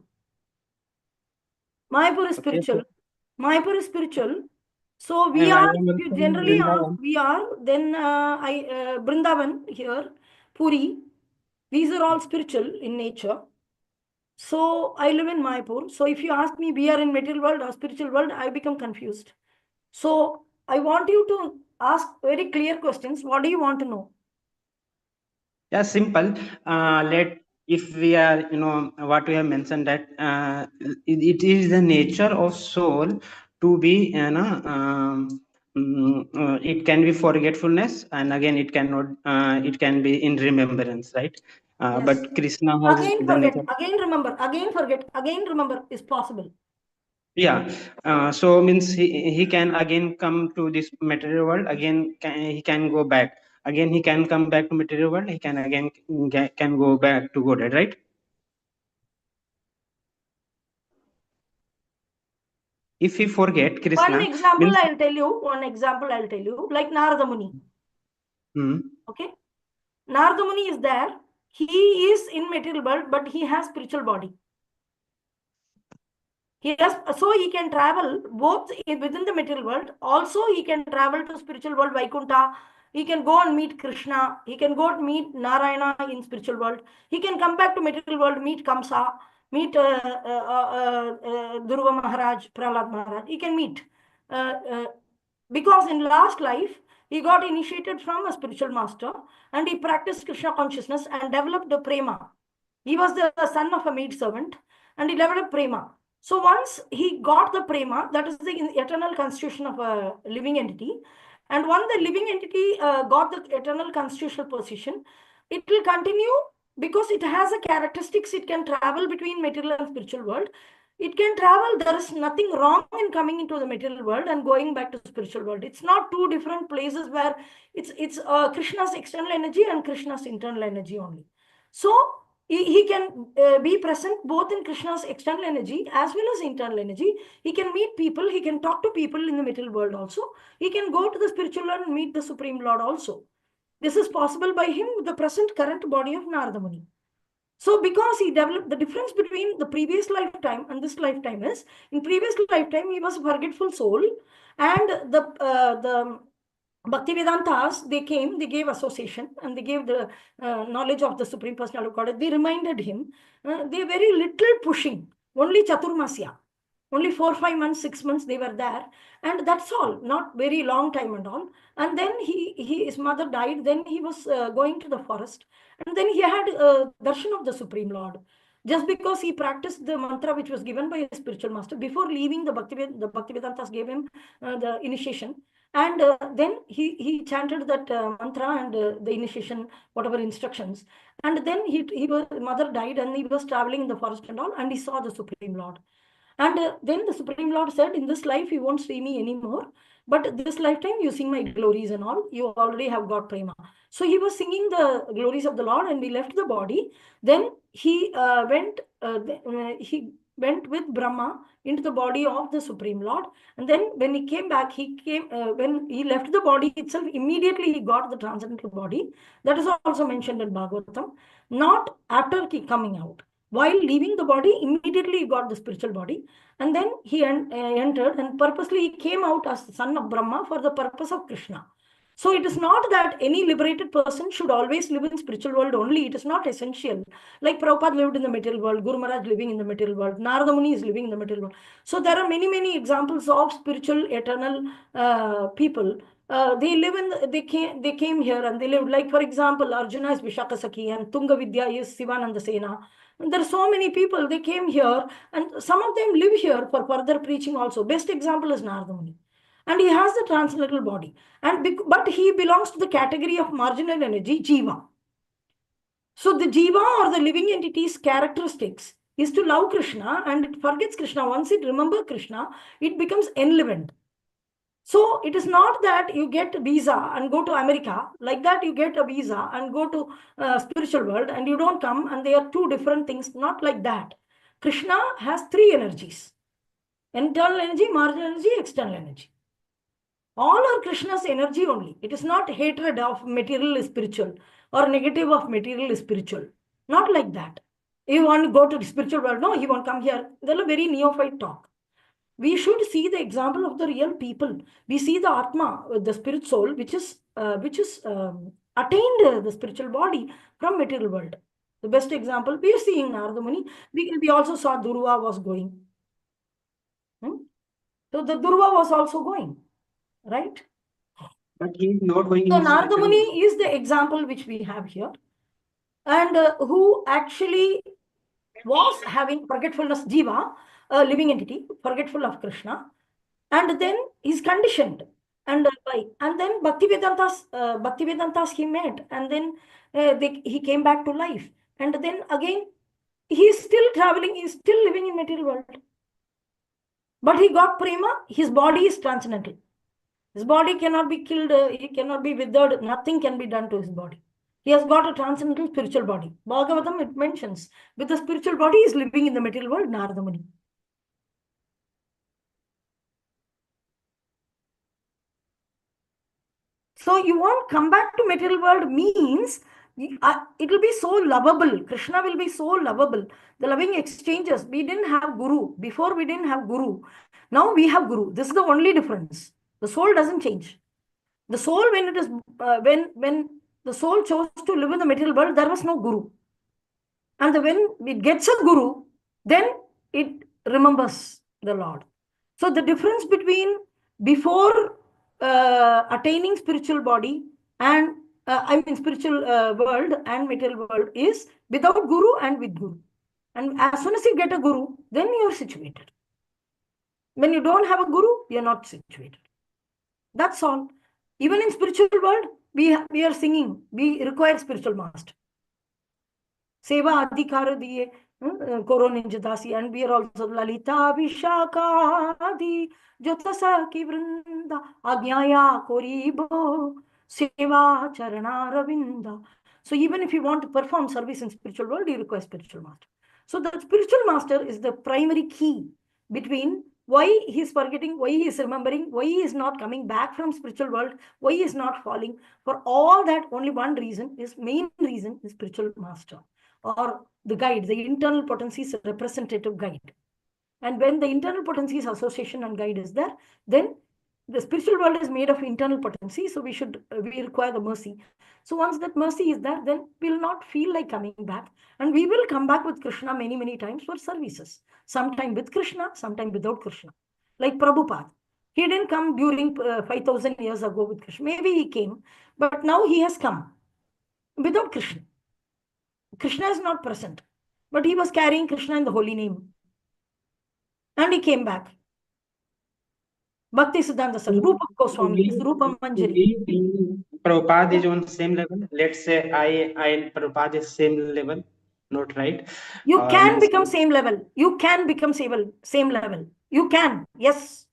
Mayapur is spiritual. Mayapur is spiritual. So we And I are, am if you also in generally ask, Vrindavan. we are, then Brindavan here, Puri, these are all spiritual in nature. So I live in Mayapur. So if you ask me, we are in material world or spiritual world, I become confused. So I want you to ask very clear questions. What do you want to know? Yeah, simple. Let if we are, what we have mentioned that it is the nature of soul to be, it can be forgetfulness, and again it cannot. It can be in remembrance, right? Yes. But Krishna has Again the forget, nature. again remember, again forget, again remember is possible. Yeah. So means he can again come to this material world. Again, he can go back. Again, he can come back to material world. He can again can go back to Godhead, right? If we forget Krishna, One example means I'll tell you. One example I'll tell you. Like Narada Muni. Okay. Narada Muni is there. He is in material world, but he has spiritual body. So he can travel both within the material world. Also, he can travel to spiritual world, Vaikunta. He can go and meet Krishna. He can go and meet Narayana in spiritual world. He can come back to material world, meet Kamsa, meet Dhruva Maharaj, Prahlad Maharaj. He can meet. Because in last life, he got initiated from a spiritual master and he practiced Krishna consciousness and developed the prema. He was the son of a maid servant and he developed prema. So once he got the prema, that is the eternal constitution of a living entity. And once the living entity got the eternal constitutional position, it will continue because it has a characteristics. It can travel between material and spiritual world. It can travel. There is nothing wrong in coming into the material world and going back to spiritual world. It's not two different places where it's Krishna's external energy and Krishna's internal energy only. So he can be present both in Krishna's external energy as well as internal energy. He can meet people. He can talk to people in the material world also. He can go to the spiritual world and meet the Supreme Lord also. This is possible by him with the present current body of Narada Muni. So because he developed, the difference between the previous lifetime and this lifetime is, in previous lifetime, he was a forgetful soul and the Bhaktivedantas, they came, they gave association and they gave the knowledge of the Supreme Personality of Godhead. They reminded him, they very little pushing, only Chaturmasya. Only 4, 5 months, 6 months they were there. And that's all, not very long time and all. And then his mother died. Then he was going to the forest. And then he had darshan of the Supreme Lord. Just because he practiced the mantra which was given by his spiritual master, before leaving the Bhaktivedantas gave him the initiation. And then he chanted that mantra and the initiation, whatever instructions. And then mother died and he was traveling in the forest and all, and he saw the Supreme Lord. And then the Supreme Lord said, in this life, you won't see me anymore. But this lifetime, you sing my glories and all. You already have got prema. So he was singing the glories of the Lord and he left the body. Then he went with Brahma into the body of the Supreme Lord. And then when he came back, when he left the body itself, immediately he got the transcendental body. That is also mentioned in Bhagavatam. Not after coming out. While leaving the body, immediately he got the spiritual body. And then he entered and purposely he came out as the son of Brahma for the purpose of Krishna. So it is not that any liberated person should always live in spiritual world only. It is not essential. Like Prabhupada lived in the material world, Guru Maharaj living in the material world, Narada Muni is living in the material world. So there are many, many examples of spiritual, eternal people. They came here and they lived. Like for example, Arjuna is Vishaka Sakhi and Tunga Vidya is Sivananda Sena. And there are so many people, they came here and some of them live here for further preaching also. Best example is Narada Muni. and he has the transcendental body. But he belongs to the category of marginal energy, Jiva. So the Jiva or the living entity's characteristics is to love Krishna, and it forgets Krishna. Once it remembers Krishna, it becomes enlivened. So it is not that you get a visa and go to America, like that you get a visa and go to spiritual world and you don't come, and they are two different things. Not like that. Krishna has three energies: internal energy, marginal energy, external energy. All are Krishna's energy only. It is not hatred of material is spiritual or negative of material is spiritual. Not like that. You want to go to the spiritual world? No, he won't come here. They're a very neophyte talk. We should see the example of the real people. We see the Atma, the spirit soul, which is attained the spiritual body from material world. The best example we are seeing Narada Muni. We also saw Durva was going. So the Durva was also going, right? But he is not going So in his Narada return. Muni is the example which we have here, and who actually was having forgetfulness, Jiva, a living entity, forgetful of Krishna, and then he's conditioned. And then Bhaktivedantas he met, and then he came back to life, and then again he is still traveling, he is still living in material world. But he got prema, his body is transcendental. His body cannot be killed, he cannot be withered, nothing can be done to his body. He has got a transcendental spiritual body. Bhagavatam, it mentions, with the spiritual body, he is living in the material world, Narada Muni. So you won't come back to material world means it will be so lovable. Krishna will be so lovable. The loving exchanges. We didn't have Guru. Before we didn't have Guru. Now we have Guru. This is the only difference. The soul doesn't change. The soul, when it is when the soul chose to live in the material world, there was no Guru. And when it gets a Guru, then it remembers the Lord. So the difference between before attaining spiritual body and spiritual world and material world is without Guru and with Guru. And as soon as you get a Guru, then you are situated. When you don't have a Guru, you are not situated. That's all. Even in spiritual world, we are singing. We require spiritual master. Seva adhikara diye koro ninja dasi, and we are also Lalita Vishaka Adi Jotasa ki vrinda Agyaya Koribo Seva Charana Ravinda. So even if you want to perform service in spiritual world, you require spiritual master. So the spiritual master is the primary key between why he is forgetting, why he is remembering, why he is not coming back from spiritual world, why he is not falling. For all that, only one reason is, main reason is spiritual master or the guide, the internal potencies representative guide. And when the internal potencies association and guide is there, then the spiritual world is made of internal potency. So we require the mercy. So once that mercy is there, then we'll not feel like coming back. And we will come back with Krishna many, many times for services. Sometime with Krishna, sometime without Krishna. Like Prabhupada. He didn't come during 5,000 years ago with Krishna. Maybe he came, but now he has come without Krishna. Krishna is not present, but he was carrying Krishna in the holy name. And he came back. Bhakti Siddhanta Saraswati, Rupa Goswami, Rupa Manjari. Prabhupada is on same level. Let's say I and Prabhupada is same level. Not right. You can become same level. You can become same level. You can. Yes.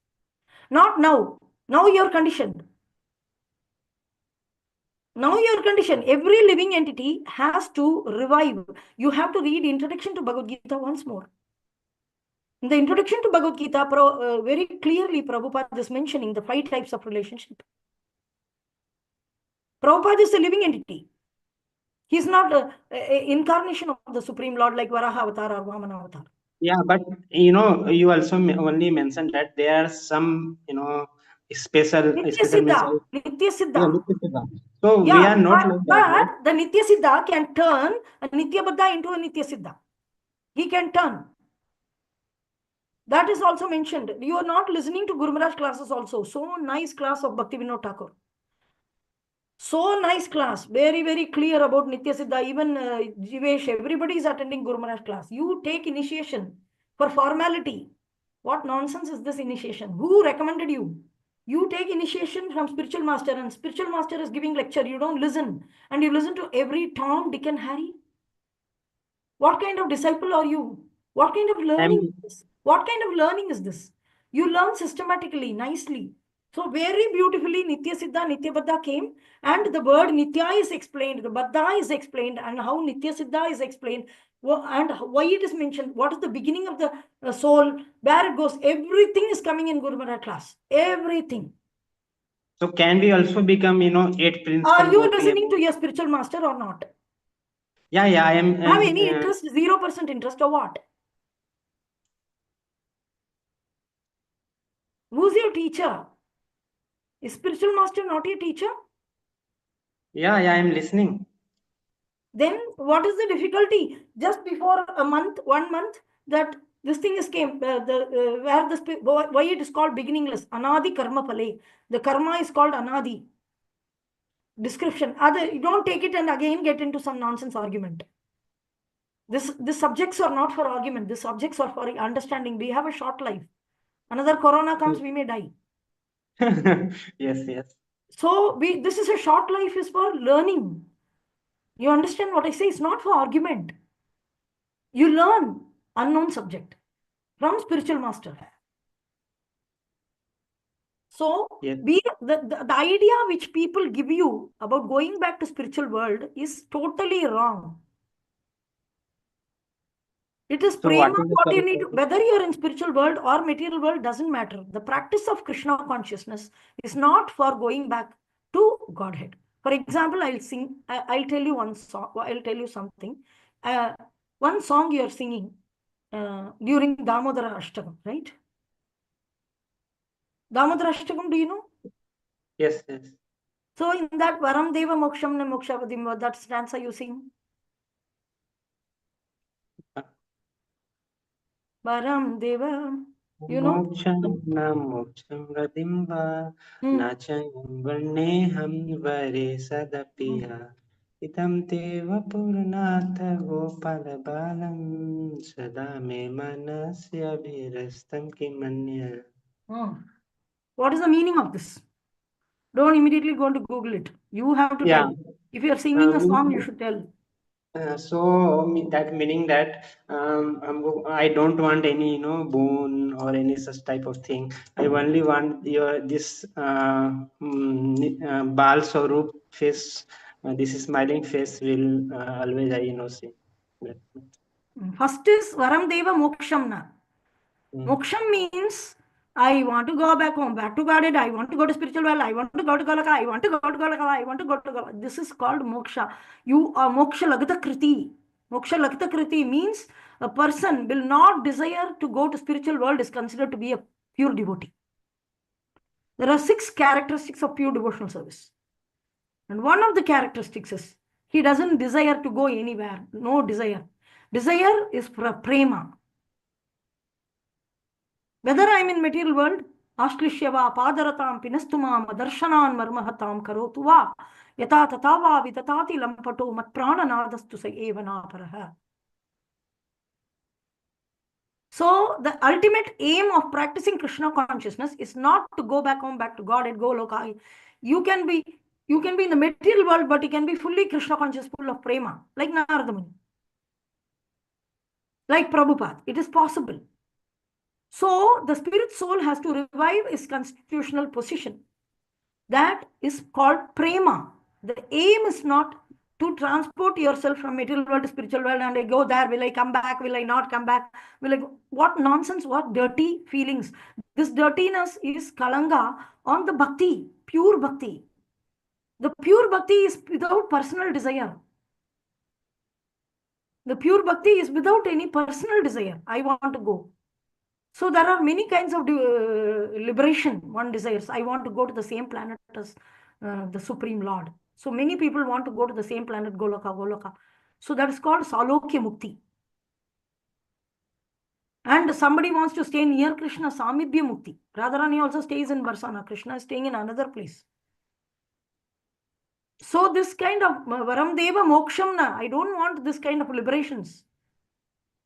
Not now. Now you're conditioned. Now you're conditioned. Every living entity has to revive. You have to read Introduction to Bhagavad Gita once more. In the Introduction to Bhagavad Gita, very clearly Prabhupada is mentioning the 5 types of relationship. Prabhupada is a living entity. He's not an incarnation of the Supreme Lord like Varaha Avatar or Vamana Avatar. Yeah, but you also only mentioned that there are some, special Nitya Siddha. Nitya Siddha. So yeah, we are not like that. But the Nitya Siddha can turn a Nitya Baddha into a Nitya Siddha. He can turn. That is also mentioned. You are not listening to Guru Maharaj classes also. So nice class of Bhakti Vinod Thakur. So nice class. Very, very clear about Nitya Siddha. Even Jivesh, everybody is attending Guru Maharaj class. You take initiation for formality. What nonsense is this initiation? Who recommended you? You take initiation from spiritual master, and spiritual master is giving lecture. You don't listen, and you listen to every Tom, Dick, and Harry. What kind of disciple are you? What kind of learning is this? What kind of learning is this? You learn systematically, nicely. So very beautifully, Nitya Siddha, Nitya Baddha came, and the word Nitya is explained, the Baddha is explained, and how Nitya Siddha is explained, and why it is mentioned, what is the beginning of the soul, where it goes, everything is coming in Guru Maharaj class. Everything. So can we also become, eight principle? Are you listening to your spiritual master or not? Yeah, I am. Have any interest? 0% interest or what? Who's your teacher? Is spiritual master not your teacher? Yeah, I am listening. Then what is the difficulty? Just before a month, 1 month, that this thing is came, why it is called beginningless, Anadi Karma Phale. The karma is called Anadi. Description. You don't take it and again get into some nonsense argument. These subjects are not for argument. These subjects are for understanding. We have a short life. Another corona comes, we may die. Yes. So this is a short life is for learning. You understand what I say? It's not for argument. You learn unknown subject from spiritual master. So yes. The idea which people give you about going back to spiritual world is totally wrong. It is prema, what you need to, whether you're in spiritual world or material world doesn't matter. The practice of Krishna consciousness is not for going back to Godhead. For example, I'll tell you one song, I'll tell you something. One song you're singing during Damodara Ashtakam, right? Damodara Ashtakam, do you know? Yes. So in that Varam Deva Moksham Ne Mokshavadim, that stanza you sing. Varam Deva, you know? Moksham na moksham radimva nachayam varneham vare sadapiya itam teva purnatha gopala balam sada me manasya virastam kimanya. What is the meaning of this? Don't immediately go to Google it. You have to tell. If you are singing a song, you should tell. So that meaning that I don't want any boon or any such type of thing. I only want this Bal Swarup face, this smiling face will always I see. First is Varam Deva Mokshamna. Moksham means I want to go back home, back to Godhead. I want to go to spiritual world. I want to go to Golaka. I want to go to Golaka. I want to go to Golaka. This is called moksha. You are moksha lagata kriti. Moksha lagata kriti means a person will not desire to go to spiritual world is considered to be a pure devotee. There are 6 characteristics of pure devotional service. And one of the characteristics is he doesn't desire to go anywhere. No desire. Desire is for prema. Whether I am in material world, Ashlishyava Padaratam Pinastumam Darshanan Marmahatam Karotuva Yata Tatava Vitatati Lampato Matprana Nadastu Sa Evana Paraha. So the ultimate aim of practicing Krishna consciousness is not to go back home, back to God and go lokai. You can be in the material world, but you can be fully Krishna conscious, full of prema, like Narada Muni, like Prabhupada. It is possible. So the spirit soul has to revive its constitutional position. That is called prema. The aim is not to transport yourself from material world to spiritual world and I go there. Will I come back? Will I not come back? What nonsense, what dirty feelings. This dirtiness is kalanga on the bhakti, pure bhakti. The pure bhakti is without personal desire. The pure bhakti is without any personal desire. I want to go. So there are many kinds of liberation one desires. I want to go to the same planet as the Supreme Lord. So many people want to go to the same planet, Goloka. So that is called Salokya Mukti. And somebody wants to stay near Krishna, Samibhya Mukti. Radharani also stays in Barsana. Krishna is staying in another place. So this kind of Varam Deva Mokshamna, I don't want this kind of liberations.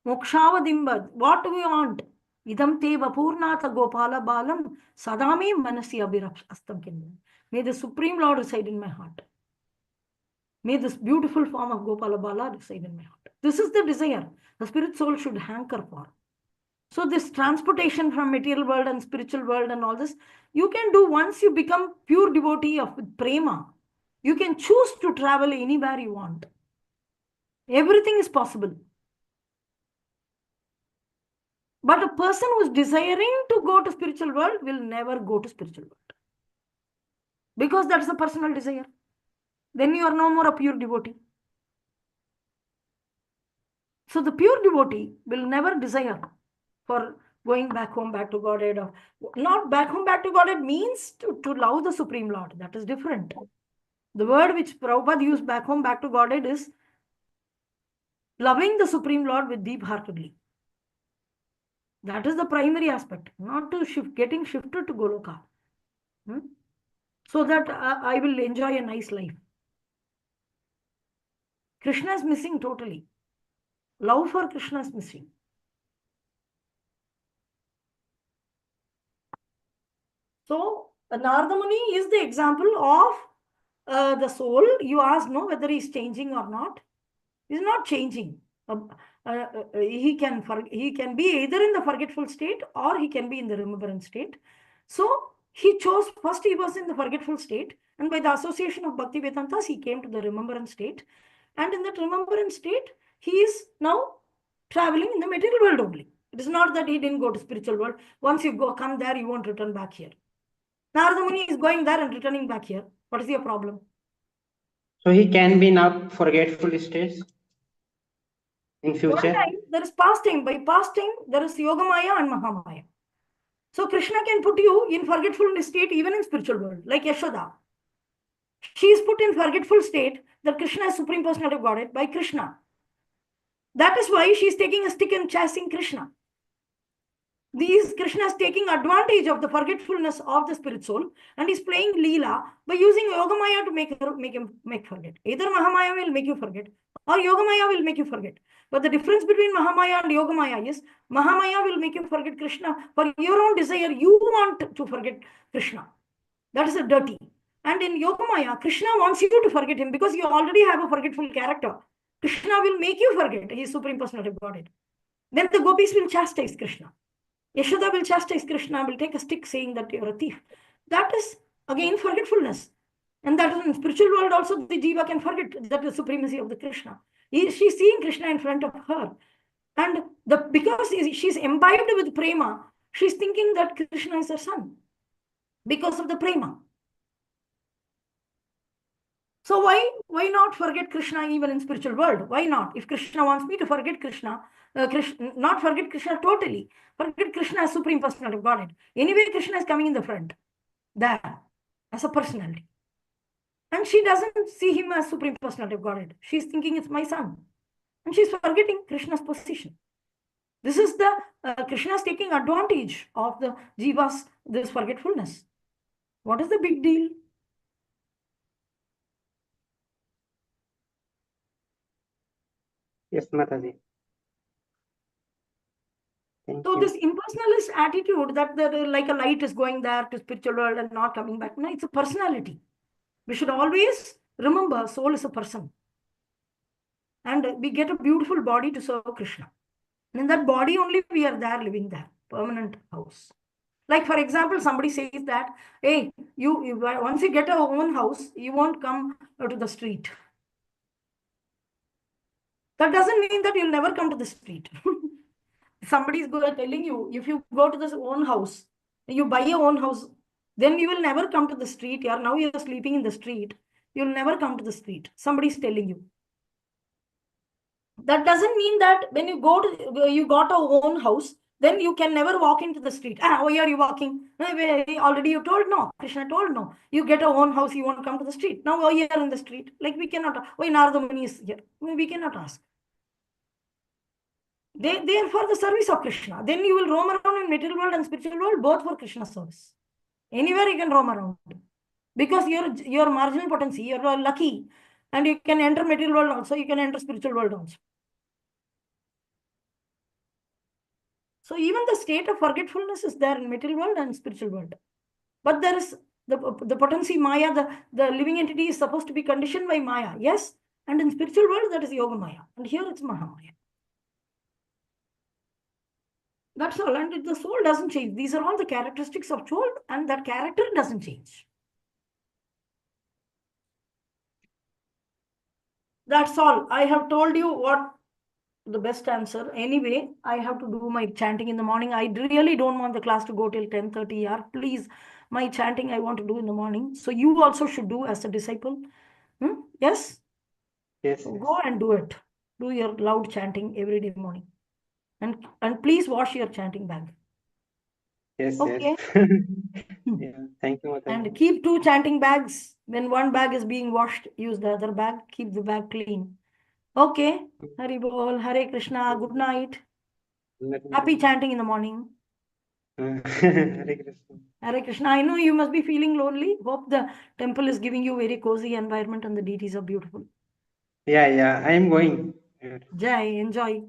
Mokshavadimba, what do we want? Idam te vapurnatha gopala balam sadame manasi abhirastam kinam. May the Supreme Lord reside in my heart. May this beautiful form of Gopala Bala reside in my heart. This is the desire the spirit soul should hanker for. So this transportation from material world and spiritual world and all this, you can do once you become pure devotee of prema. You can choose to travel anywhere you want. Everything is possible. But a person who is desiring to go to spiritual world will never go to spiritual world. Because that's a personal desire. Then you are no more a pure devotee. So the pure devotee will never desire for going back home, back to Godhead. Or not back home, back to Godhead means to love the Supreme Lord. That is different. The word which Prabhupada used, back home, back to Godhead, is loving the Supreme Lord with deep-heartedly. That is the primary aspect, not to getting shifted to Goloka. So that I will enjoy a nice life. Krishna is missing totally. Love for Krishna is missing. So Narada Muni is the example of the soul. You ask, no, whether he is changing or not. He is not changing. He can be either in the forgetful state or he can be in the remembrance state. So he chose, first he was in the forgetful state, and by the association of Bhakti Vedantas, he came to the remembrance state. And in that remembrance state, he is now traveling in the material world only. It is not that he didn't go to spiritual world. Once you come there, you won't return back here. Narada Muni is going there and returning back here. What is your problem? So he can be now forgetful states in One future. time, there is past time. By past time, there is Yogamaya and Mahamaya. So Krishna can put you in forgetful state even in spiritual world, like Yashoda. She is put in forgetful state that Krishna is Supreme Personality of Godhead by Krishna. That is why she is taking a stick and chasing Krishna. Krishna is taking advantage of the forgetfulness of the spirit soul and is playing Leela by using Yogamaya to make forget. Either Mahamaya will make you forget or Yogamaya will make you forget. But the difference between Mahamaya and Yogamaya is Mahamaya will make you forget Krishna for your own desire. You want to forget Krishna. That is a dirty. And in Yogamaya, Krishna wants you to forget him because you already have a forgetful character. Krishna will make you forget his Supreme Personality of Godhead. Then the gopis will chastise Krishna. Yashoda will chastise Krishna, will take a stick saying that you're a thief. That is, again, forgetfulness. And that in spiritual world also, the jiva can forget that the supremacy of the Krishna. She's seeing Krishna in front of her. And because she's imbibed with prema, she's thinking that Krishna is her son. Because of the prema. So why not forget Krishna even in spiritual world? Why not? If Krishna wants me to forget Krishna, not forget Krishna totally, forget Krishna as Supreme Personality of Godhead. Anyway, Krishna is coming in the front, there, as a personality. And she doesn't see him as Supreme Personality of Godhead. She's thinking it's my son. And she's forgetting Krishna's position. This is the, Krishna's taking advantage of the jivas, this forgetfulness. What is the big deal? Yes, Mataji. So this impersonalist attitude that like a light is going there to spiritual world and not coming back, no, it's a personality. We should always remember soul is a person. And we get a beautiful body to serve Krishna. And in that body only we are there living there, permanent house. Like for example, somebody says that, hey, you once you get your own house, you won't come to the street. That doesn't mean that you'll never come to the street. Somebody is telling you, if you go to this own house, you buy your own house, then you will never come to the street. Now you're sleeping in the street. You'll never come to the street. Somebody is telling you. That doesn't mean that when you got your own house, then you can never walk into the street. Why are you walking? Already you told no. Krishna told no. You get your own house, you won't come to the street. Now why you are in the street? Like we cannot. Why Narada Muni is here? We cannot ask. They are for the service of Krishna. Then you will roam around in material world and spiritual world, both for Krishna's service. Anywhere you can roam around. Because you're marginal potency, you're lucky. And you can enter material world also, you can enter spiritual world also. So even the state of forgetfulness is there in material world and spiritual world. But there is the potency Maya, the living entity is supposed to be conditioned by Maya. Yes. And in spiritual world, that is Yoga Maya. And here it's Mahamaya. That's all. And the soul doesn't change. These are all the characteristics of soul, and that character doesn't change. That's all. I have told you what the best answer. Anyway, I have to do my chanting in the morning. I really don't want the class to go till 10:30 hour. Please, my chanting I want to do in the morning. So you also should do as a disciple. Yes? Yes. So go and do it. Do your loud chanting every day morning. And please wash your chanting bag. Yes. Okay. Yes. Yeah. Thank you, Mataji. And keep 2 chanting bags. When one bag is being washed, use the other bag. Keep the bag clean. Okay. Hari Bol, Hare Krishna. Good night. Happy chanting in the morning. Hare Krishna. Hare Krishna. I know you must be feeling lonely. Hope the temple is giving you very cozy environment and the deities are beautiful. Yeah. I am going. Jai, enjoy.